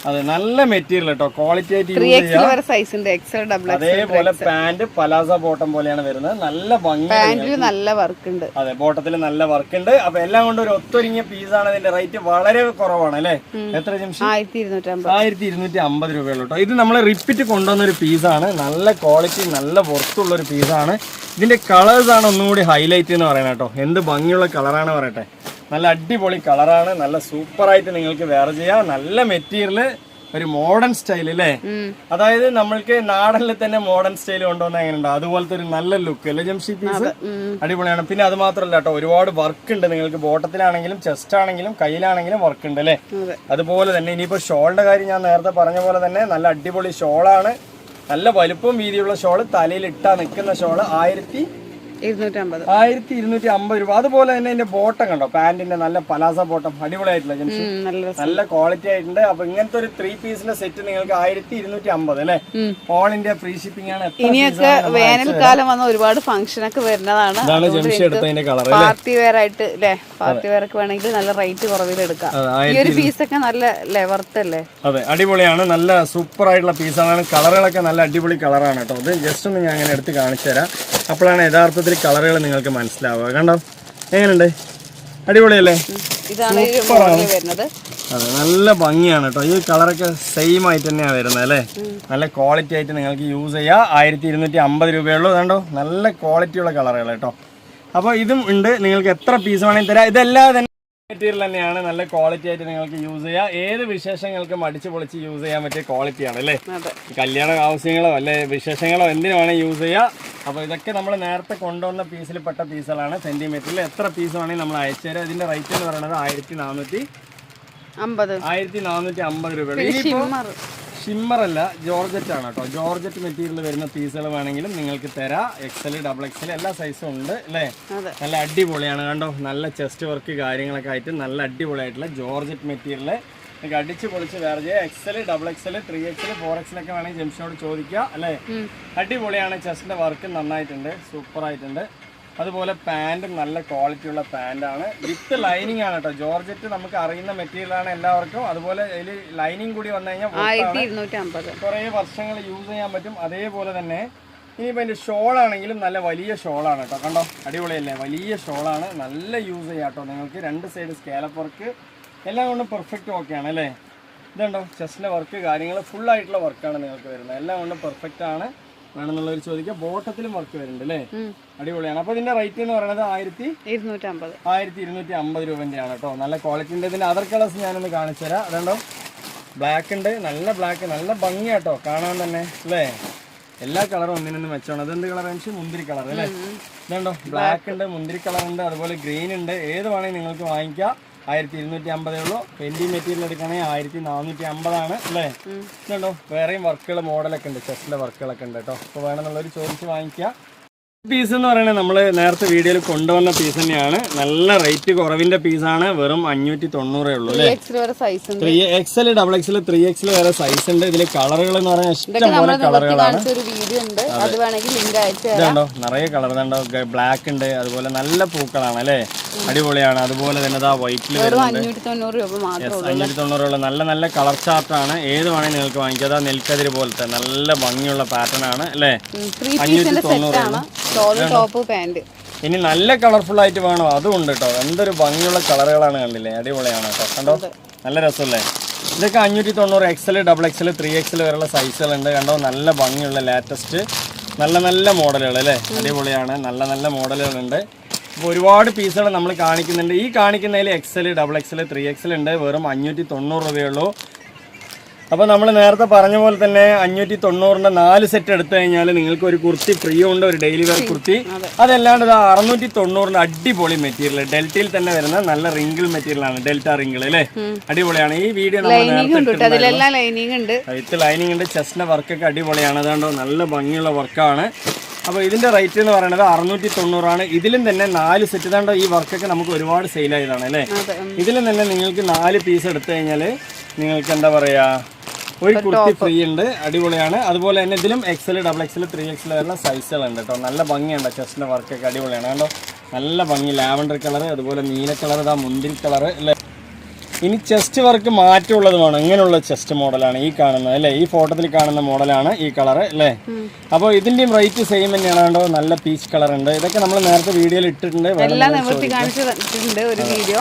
അതെ, നല്ല മെറ്റീരിയൽ കേട്ടോ, ക്വാളിറ്റി ആയിട്ട് യൂസ് ചെയ്യാം. അതേപോലെ പാന്റ് പലാസ ബോട്ടം പോലെയാണ് വരുന്നത്, നല്ല ഭംഗി, നല്ല വർക്ക് ഉണ്ട്. അതെ, ബോട്ടത്തിൽ നല്ല വർക്ക് ഉണ്ട്. അപ്പൊ എല്ലാം കൊണ്ടും ഒരു ഒത്തൊരുങ്ങിയ പീസാണ്. ഇതിന്റെ റേറ്റ് വളരെ കുറവാണ് അല്ലെ. എത്ര ജംഷി? 1250 രൂപയുള്ളൂ കേട്ടോ. ഇത് നമ്മൾ റിപ്പീറ്റ് കൊണ്ടുവന്ന ഒരു പീസാണ്, നല്ല ക്വാളിറ്റി, നല്ല വർത്തുള്ള ഒരു പീസാണ്. ഇതിന്റെ കളേഴ്സ് ആണ് ഒന്നുകൂടി ഹൈലൈറ്റ് എന്ന് പറയുന്നത് കേട്ടോ. എന്ത് ഭംഗിയുള്ള കളറാണ് പറയട്ടെ, നല്ല അടിപൊളി കളറാണ്, നല്ല സൂപ്പറായിട്ട് നിങ്ങൾക്ക് വെയർ ചെയ്യാം. നല്ല മെറ്റീരിയൽ, ഒരു മോഡേൺ സ്റ്റൈൽ അല്ലേ. അതായത് നമ്മൾക്ക് നാടനിൽ തന്നെ മോഡേൺ സ്റ്റൈൽ കൊണ്ടുവന്ന എങ്ങനെയുണ്ടോ അതുപോലത്തെ ഒരു നല്ല ലുക്ക് അല്ലേ ജംഷി പീസ്. അടിപൊളിയാണ്. പിന്നെ അത് മാത്രമല്ല കേട്ടോ, ഒരുപാട് വർക്ക് ഉണ്ട് നിങ്ങൾക്ക്. ബോട്ടത്തിലാണെങ്കിലും ചെസ്റ്റ് ആണെങ്കിലും കയ്യിലാണെങ്കിലും വർക്ക് ഉണ്ട് അല്ലേ. അതുപോലെ തന്നെ ഇനിയിപ്പോ ഷോളിന്റെ കാര്യം ഞാൻ നേരത്തെ പറഞ്ഞ പോലെ തന്നെ നല്ല അടിപൊളി ഷോളാണ്, നല്ല വലുപ്പം വീതിയുള്ള ഷോള്, തലയിൽ ഇട്ടാ നിൽക്കുന്ന ഷോള് 1250 രൂപ. അതുപോലെ തന്നെ ഇതിന്റെ ബോട്ടം കണ്ടോ, പാന്റിന്റെ നല്ല പലാസ ബോട്ടം, അടിപൊളിയായിട്ടില്ല ജംഷി, നല്ല ക്വാളിറ്റി ആയിട്ടുണ്ട്. അപ്പൊ ഇങ്ങനത്തെ ഒരു 3 പീസിന്റെ സെറ്റ് നിങ്ങൾക്ക് 1250 അല്ലെ. ഓൾ ഇന്ത്യ ഫ്രീ ഷിപ്പിംഗ് ആണ്. ഇനിയൊക്കെ വേനൽക്കാലം വന്ന ഒരുപാട് ഫംഗ്ഷൻ ഒക്കെ വരുന്നതാണ്. ജംഷി എടുത്തതിന്റെ കളർ പാർട്ടി വെയർ ആയിട്ട് അല്ലെ, പാർട്ടി വെയർ ഒക്കെ വേണമെങ്കിൽ നല്ല റേറ്റ് കുറവിൽ എടുക്കാം. ഈ ഒരു പീസൊക്കെ നല്ല ലെവർത്തല്ലേ. അതെ, അടിപൊളിയാണ്, നല്ല സൂപ്പർ ആയിട്ടുള്ള പീസാണ്. കളറുകളൊക്കെ നല്ല അടിപൊളി കളറാണ് കേട്ടോ. അത് ജസ്റ്റ് ഒന്ന് ഞാൻ അങ്ങനെ എടുത്ത് കാണിച്ചു തരാം, അപ്പോഴാണ് യഥാർത്ഥത്തിൽ കളറുകൾ നിങ്ങൾക്ക് മനസ്സിലാവുക. കണ്ടോ എങ്ങനെയുണ്ട്, അടിപൊളിയല്ലേ, സൂപ്പറാണ്. അതെ, നല്ല ഭംഗിയാണ് കേട്ടോ. ഈ കളറൊക്കെ സെയിം ആയിട്ട് തന്നെയാണ് വരുന്നത് അല്ലേ. നല്ല ക്വാളിറ്റി ആയിട്ട് നിങ്ങൾക്ക് യൂസ് ചെയ്യാം. 1250 രൂപയുള്ളൂ. കണ്ടോ, നല്ല ക്വാളിറ്റിയുള്ള കളറുകൾ കേട്ടോ. അപ്പോൾ ഇതും ഉണ്ട്, നിങ്ങൾക്ക് എത്ര പീസ് വേണമെങ്കിൽ തരാം. ഇതെല്ലാം തന്നെ മെറ്റീരിയൽ തന്നെയാണ്, നല്ല ക്വാളിറ്റി ആയിട്ട് നിങ്ങൾക്ക് യൂസ് ചെയ്യാം. ഏത് വിശേഷങ്ങൾക്കും അടിച്ചു പൊളിച്ച് യൂസ് ചെയ്യാൻ പറ്റിയ ക്വാളിറ്റിയാണ് അല്ലേ. കല്യാണ ആവശ്യങ്ങളോ അല്ലെ വിശേഷങ്ങളോ എന്തിനു വേണമെങ്കിൽ യൂസ് ചെയ്യാം. അപ്പോൾ ഇതൊക്കെ നമ്മൾ നേരത്തെ കൊണ്ടുവന്ന പീസിൽ പെട്ട പീസുകളാണ്. സെന്റിമീറ്ററിൽ എത്ര പീസ് വേണമെങ്കിൽ നമ്മൾ അയച്ചു തരാം. ഇതിന്റെ റേറ്റ് എന്ന് പറയുന്നത് 1450 രൂപ. ഷിമ്മർ അല്ല, ജോർജറ്റ് ആണ് കേട്ടോ. ജോർജറ്റ് മെറ്റീരിയൽ വരുന്ന പീസുകൾ വേണമെങ്കിലും നിങ്ങൾക്ക് തരാം. XL, XXL എല്ലാ സൈസും ഉണ്ട് അല്ലേ. നല്ല അടിപൊളിയാണ് കണ്ടോ, നല്ല ചെസ്റ്റ് വർക്ക് കാര്യങ്ങളൊക്കെ ആയിട്ട് നല്ല അടിപൊളിയായിട്ടുള്ള ജോർജറ്റ് മെറ്റീരിയൽ നിങ്ങൾക്ക് അടിച്ച് പൊളിച്ച് വേറെ ചെയ്യാം. XL, XXL, 3XL, 4XL ഒക്കെ വേണമെങ്കിൽ ജംഷിനോട് ചോദിക്കുക അല്ലേ. അടിപൊളിയാണ്, ചെസ്റ്റിന്റെ വർക്ക് നന്നായിട്ടുണ്ട്, സൂപ്പർ ആയിട്ടുണ്ട്. അതുപോലെ പാൻറ്റും നല്ല ക്വാളിറ്റിയുള്ള പാൻറ്റാണ്, വിത്ത് ലൈനിങ് ആണ് കേട്ടോ. ജോർജറ്റ് നമുക്ക് അറിയുന്ന മെറ്റീരിയൽ ആണ് എല്ലാവർക്കും. അതുപോലെ അതിൽ ലൈനിങ് കൂടി വന്നു കഴിഞ്ഞാൽ 1250 കുറേ വർഷങ്ങൾ യൂസ് ചെയ്യാൻ പറ്റും. അതേപോലെ തന്നെ ഇനിയിപ്പോൾ അതിൻ്റെ ഷോളാണെങ്കിലും നല്ല വലിയ ഷോളാണ് കേട്ടോ. കണ്ടോ, അടിപൊളിയല്ലേ, വലിയ ഷോളാണ്, നല്ല യൂസ് ചെയ്യാം കേട്ടോ. നിങ്ങൾക്ക് 2 സൈഡ് സ്കാലപ്പ് വർക്ക് എല്ലാം കൊണ്ടും പെർഫെക്റ്റ് ഓക്കെയാണ് അല്ലേ. ഇതുണ്ടോ, ചെസ്റ്റിൻ്റെ വർക്ക് കാര്യങ്ങൾ ഫുള്ളായിട്ടുള്ള വർക്കാണ് നിങ്ങൾക്ക് വരുന്നത്, എല്ലാം കൊണ്ടും പെർഫെക്റ്റ് ആണ്. വേണമെന്നുള്ളവർ ചോദിക്കുക. ബോട്ടത്തിലും വർക്ക് വരുന്നുണ്ട് അല്ലേ, അടിപൊളിയാണ്. അപ്പോൾ ഇതിന്റെ റേറ്റ് എന്ന് പറയുന്നത് 1250 രൂപൻ്റെയാണ് കേട്ടോ. നല്ല ക്വാളിറ്റി ഉണ്ട്. ഇതിന്റെ അതർ കളേഴ്സ് ഞാനൊന്ന് കാണിച്ചു തരാം. അതുണ്ടോ, ബ്ലാക്ക് ഉണ്ട്, നല്ല ബ്ലാക്ക്, നല്ല ഭംഗിയാട്ടോ കാണാൻ തന്നെ അല്ലേ. എല്ലാ കളറും ഒന്നിനൊന്ന് മെച്ചമാണ്. അതെന്ത് കളറാണ്? മുന്തിരി കളർ അല്ലേ. ഇതുണ്ടോ, ബ്ലാക്ക് ഉണ്ട്, മുന്തിരി കളർ ഉണ്ട്, അതുപോലെ ഗ്രീൻ ഉണ്ട്. ഏത് വേണമെങ്കിൽ നിങ്ങൾക്ക് വാങ്ങിക്കാം. 1250 ഉള്ളൂ. പെൻഡി മെറ്റീരിയൽ എടുക്കുകയാണെങ്കിൽ 1450 ആണ് അല്ലേ. ഇതുണ്ടോ, വേറെയും വർക്കുകൾ മോഡലൊക്കെ ഉണ്ട്, ചെസ്റ്റിലെ വർക്കുകളൊക്കെ ഉണ്ട് കേട്ടോ. അപ്പോൾ വേണമെന്നുള്ളവർ ചോദിച്ച് വാങ്ങിക്കുക. പീസ് എന്ന് പറയുന്നത് നമ്മൾ നേരത്തെ വീഡിയോയിൽ കൊണ്ടുവന്ന പീസ് തന്നെയാണ്. നല്ല റേറ്റ് കുറവിന്റെ പീസാണ്. വെറും 590 ഉള്ളൂ അല്ലേ. XL, XXL, 3XL വരെ സൈസ് ഉണ്ട്. ഇതില് കളറുകൾ എന്ന് പറഞ്ഞാൽ ഇഷ്ടം പോലെ കളറുകളാണ്. ഇതുണ്ടോ നിറയെ കളർ ഇതുണ്ടോ. ബ്ലാക്ക് ഉണ്ട്, അതുപോലെ നല്ല പൂക്കളാണ് അല്ലേ, അടിപൊളിയാണ്. അതുപോലെ തന്നെ വൈറ്റിൽ 590 ഉള്ള നല്ല നല്ല കളർ ചാർട്ടാണ്. ഏത് വേണമെങ്കിൽ നിങ്ങൾക്ക് വാങ്ങിക്കാം. അതാ നെൽക്കതിര് പോലത്തെ നല്ല ഭംഗിയുള്ള പാറ്റേൺ ആണ് അല്ലേ. 590. ഇനി നല്ല കളർഫുൾ ആയിട്ട് വേണോ അതും ഉണ്ട് കേട്ടോ. എന്തൊരു ഭംഗിയുള്ള കളറുകളാണ്, കണ്ടില്ലേ, അടിപൊളിയാണ് കേട്ടോ. കണ്ടോ നല്ല രസമല്ലേ. ഇതൊക്കെ 590. XL, XXL, 3XL വരെയുള്ള സൈസുകളുണ്ട്. കണ്ടോ നല്ല ഭംഗിയുള്ള ലേറ്റസ്റ്റ് നല്ല നല്ല മോഡലുകൾ അല്ലേ, അടിപൊളിയാണ്. നല്ല നല്ല മോഡലുകളുണ്ട്. അപ്പോൾ ഒരുപാട് പീസുകൾ നമ്മൾ കാണിക്കുന്നുണ്ട്. ഈ കാണിക്കുന്നതിൽ XL, XXL, 3XL ഉണ്ട്. വെറും 590 രൂപയുള്ളൂ. അപ്പോൾ നമ്മൾ നേരത്തെ പറഞ്ഞ പോലെ തന്നെ 590 4 സെറ്റ് എടുത്തു കഴിഞ്ഞാൽ നിങ്ങൾക്ക് ഒരു കുർത്തി ഫ്രീ ഉണ്ട്, ഒരു ഡെയിലി വെയർ കുർത്തി. അതല്ലാണ്ട് 690 അടിപൊളി മെറ്റീരിയൽ, ഡെൽറ്റയിൽ തന്നെ വരുന്ന നല്ല റിങ്കിൾ മെറ്റീരിയൽ ആണ്. ഡെൽറ്റ റിങ്കിൾ അല്ലേ, അടിപൊളിയാണ്. ഈ വീഡിയോ വിത്ത് ലൈനിങ് ഉണ്ട്. ചെസ്റ്റിന്റെ വർക്കൊക്കെ അടിപൊളിയാണ്. അതുകൊണ്ടോ നല്ല ഭംഗിയുള്ള വർക്കാണ്. അപ്പോൾ ഇതിന്റെ റേറ്റ് എന്ന് പറയുന്നത് 690 ഇതിലും തന്നെ 4 സെറ്റ്. ഇതാണ്ടോ ഈ വർക്കൊക്കെ നമുക്ക് ഒരുപാട് സെയിലായതാണ് അല്ലേ. ഇതിലും തന്നെ നിങ്ങൾക്ക് 4 പീസ് എടുത്തു കഴിഞ്ഞാൽ നിങ്ങൾക്ക് എന്താ പറയാ ഒരു കുർത്തി ഫ്രീ ഉണ്ട്, അടിപൊളിയാണ്. അതുപോലെ തന്നെ ഇതിലും XL, XXL, 3XL വരെയുള്ള സൈസുകളുണ്ട് കേട്ടോ. നല്ല ഭംഗിയുണ്ട്. ചെസ്റ്റിന്റെ വർക്കൊക്കെ അടിപൊളിയാണ്. കണ്ടോ നല്ല ഭംഗി. ലാവൻഡർ കളർ, അതുപോലെ നീല കളർ, മുന്തിരി കളർ അല്ലേ. ഇനി ചെസ്റ്റ് വർക്ക് മാറ്റമുള്ളത് വേണം. ഇങ്ങനെയുള്ള ചെസ്റ്റ് മോഡലാണ് ഈ കാണുന്നത് അല്ലേ. ഈ ഫോട്ടോയിൽ കാണുന്ന മോഡലാണ് ഈ കളർ അല്ലേ. അപ്പോൾ ഇതിന്റെയും റേറ്റ് സെയിം തന്നെയാണ്. കണ്ടോ നല്ല പീച്ച് കളർ ഉണ്ട്. ഇതൊക്കെ നമ്മൾ നേരത്തെ വീഡിയോയിൽ ഇട്ടിട്ടുണ്ട്. ഒരു വീഡിയോ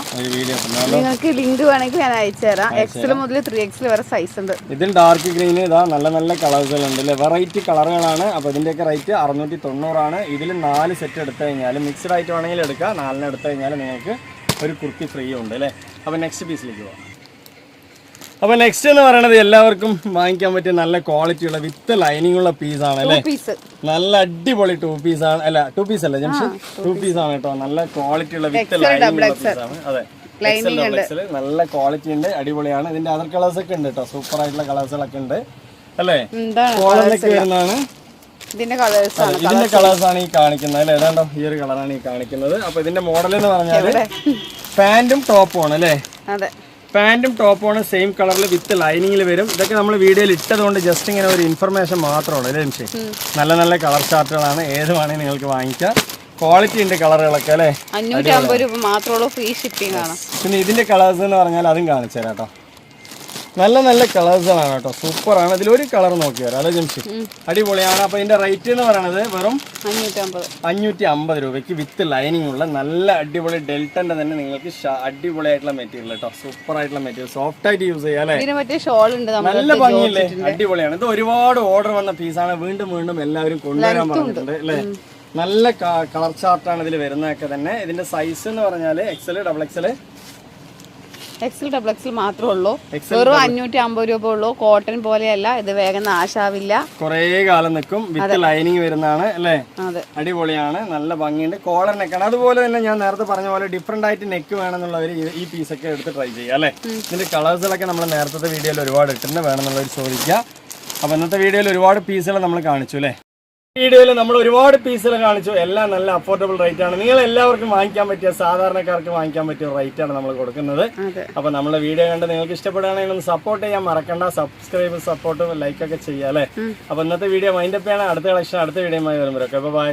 നിങ്ങൾക്ക് ലിങ്ക് വേണമെങ്കിൽ ഞാൻ അയച്ചുതരാം. XL മുതൽ 3XL വരെ സൈസ് ഉണ്ട്. ഇതിൽ ഡാർക്ക് ഗ്രീൻ ഇതാ നല്ല നല്ല കളേഴ്സുകളുണ്ട് അല്ലേ. വെറൈറ്റി കളറുകളാണ്. അപ്പോൾ ഇതിന്റെയൊക്കെ റേറ്റ് 690. ഇതിൽ 4 സെറ്റ് എടുത്തു കഴിഞ്ഞാൽ മിക്സ്ഡ് ആയിട്ട് വേണമെങ്കിൽ എടുക്കാം. 4 എടുത്തു കഴിഞ്ഞാൽ നിങ്ങൾക്ക് ഒരു കുർത്തി ഫ്രീ ഉണ്ട് അല്ലേ. അപ്പോൾ നെക്സ്റ്റ് പീസിലേക്ക് പോകാം. അപ്പോൾ നെക്സ്റ്റ് എന്ന് പറയുന്നത് എല്ലാവർക്കും വാങ്ങിക്കാൻ പറ്റിയ നല്ല ക്വാളിറ്റി ഉള്ള വിത്ത് ലൈനിങ് ഉള്ള പീസാണ് അല്ലേ. നല്ല അടിപൊളി 2 പീസാണ്. അല്ല 2 പീസ് അല്ല ജംഷൻ, 2 പീസാണ് കേട്ടോ. നല്ല ക്വാളിറ്റി ഉള്ള വിത്ത് ലൈനിങ് ഉള്ള പീസാണ്. അതെ XL നല്ല ക്വാളിറ്റി ഉണ്ട്, അടിപൊളിയാണ്. ഇതിന്റെ അതർ കളേഴ്സ് ഒക്കെ ഉണ്ട് കേട്ടോ. സൂപ്പർ ആയിട്ടുള്ള കളേഴ്സുകളൊക്കെ ഉണ്ട് അല്ലേ. കോളറിലൊക്കെ വരുന്നതാണ്. ഇതിന്റെ കളേഴ്സ് ആണ് ഈ കാണിക്കുന്നത് അല്ലേ. ഏതാണ്ടോ ഈ ഒരു കളറാണ് ഈ കാണിക്കുന്നത്. അപ്പൊ ഇതിന്റെ മോഡൽ എന്ന് പറഞ്ഞാൽ പാന്റും ടോപ്പും ആണ് അല്ലേ. പാന്റും ടോപ്പും ആണ് സെയിം കളറിൽ വിത്ത് ലൈനിങ്ങിൽ വരും. ഇതൊക്കെ നമ്മൾ വീഡിയോയിൽ ഇട്ടതുകൊണ്ട് ജസ്റ്റ് ഇങ്ങനെ ഒരു ഇൻഫർമേഷൻ മാത്രമാണ് അല്ലേ നിമിഷേ. നല്ല നല്ല കളർ ചാർട്ടുകളാണ്. ഏത് വേണമെങ്കിൽ നിങ്ങൾക്ക് വാങ്ങിക്കാം. ക്വാളിറ്റി ഉണ്ട് കളറുകളൊക്കെ അല്ലേ. 550 രൂപ മാത്രമേ ഫ്രീ ഷിപ്പിംഗ് ആണ്. പിന്നെ ഇതിന്റെ കളേഴ്സ് എന്ന് പറഞ്ഞാൽ അതും കാണിച്ചു തരാം കേട്ടോ. നല്ല നല്ല കളേഴ്സുകളാണ് കേട്ടോ. സൂപ്പറാണ്. ഇതിലൊരു കളർ നോക്കി വരാം അല്ലേ ജംഷി, അടിപൊളിയാണ്. അപ്പോൾ ഇതിന്റെ റേറ്റ് എന്ന് പറയുന്നത് വെറും 550 രൂപയ്ക്ക് വിത്ത് ലൈനിങ് ഉള്ള നല്ല അടിപൊളി ഡെൽറ്റന്റെ തന്നെ നിങ്ങൾക്ക് അടിപൊളിയായിട്ടുള്ള മെറ്റീരിയൽ കേട്ടോ. സൂപ്പർ ആയിട്ടുള്ള മെറ്റീരിയൽ, സോഫ്റ്റ് ആയിട്ട് യൂസ് ചെയ്യാം അല്ലേ. നല്ല ഭംഗിയില്ലേ, അടിപൊളിയാണ്. ഇത് ഒരുപാട് ഓർഡർ വന്ന പീസാണ്. വീണ്ടും വീണ്ടും എല്ലാവരും കൊണ്ടുവരാൻ പറഞ്ഞിട്ടുണ്ട് അല്ലേ. നല്ല കളർ ചാർട്ടാണ് ഇതിൽ വരുന്നതൊക്കെ തന്നെ. ഇതിന്റെ സൈസ് എന്ന് പറഞ്ഞാൽ XL, XXL മാത്രമേ ഉള്ളൂ. വെറും 550 രൂപ ഉള്ളൂ. കോട്ടൺ പോലെയല്ല, ഇത് വേഗം നാശാവില്ല, കുറേ കാലം നിൽക്കും. വിത്ത് ലൈനിങ് വരുന്നതാണ് അല്ലേ. അടിപൊളിയാണ്, നല്ല ഭംഗിയുണ്ട്. കോളർ നെക്കാണ്. അതുപോലെ തന്നെ ഞാൻ നേരത്തെ പറഞ്ഞ പോലെ ഡിഫറെന്റ് ആയിട്ട് നെക്ക് വേണമെന്നുള്ളവർ ഈ പീസൊക്കെ എടുത്ത് ട്രൈ ചെയ്യുക അല്ലേ. ഇതിന്റെ കളേഴ്സുകളൊക്കെ നമ്മൾ നേരത്തെ വീഡിയോയിൽ ഒരുപാട് ഇട്ടിട്ടുണ്ട്, വേണമെന്നുള്ളവർ ചോദിക്കുക. അപ്പൊ ഇന്നത്തെ വീഡിയോയിൽ ഒരുപാട് പീസുകൾ നമ്മൾ കാണിച്ചു അല്ലേ. വീഡിയോയിൽ നമ്മൾ ഒരുപാട് പീസുകൾ കാണിച്ചു. എല്ലാം നല്ല അഫോർഡബിൾ റേറ്റ് ആണ്. നിങ്ങൾ എല്ലാവർക്കും വാങ്ങിക്കാൻ പറ്റിയ, സാധാരണക്കാർക്ക് വാങ്ങിക്കാൻ പറ്റിയ റേറ്റ് ആണ് നമ്മൾ കൊടുക്കുന്നത്. അപ്പൊ നമ്മുടെ വീഡിയോ കണ്ട് നിങ്ങൾക്ക് ഇഷ്ടപ്പെടുകയാണെങ്കിൽ ഒന്ന് സപ്പോർട്ട് ചെയ്യാൻ മറക്കണ്ട. സബ്സ്ക്രൈബ്, സപ്പോർട്ട്, ലൈക്ക് ഒക്കെ ചെയ്യാം അല്ലേ. അപ്പൊ ഇന്നത്തെ വീഡിയോ മൈൻഡപ്പ് ചെയ്യണം. അടുത്ത കളക്ഷൻ അടുത്ത വീഡിയോയുമായി വരുമ്പോൾ. Okay, by.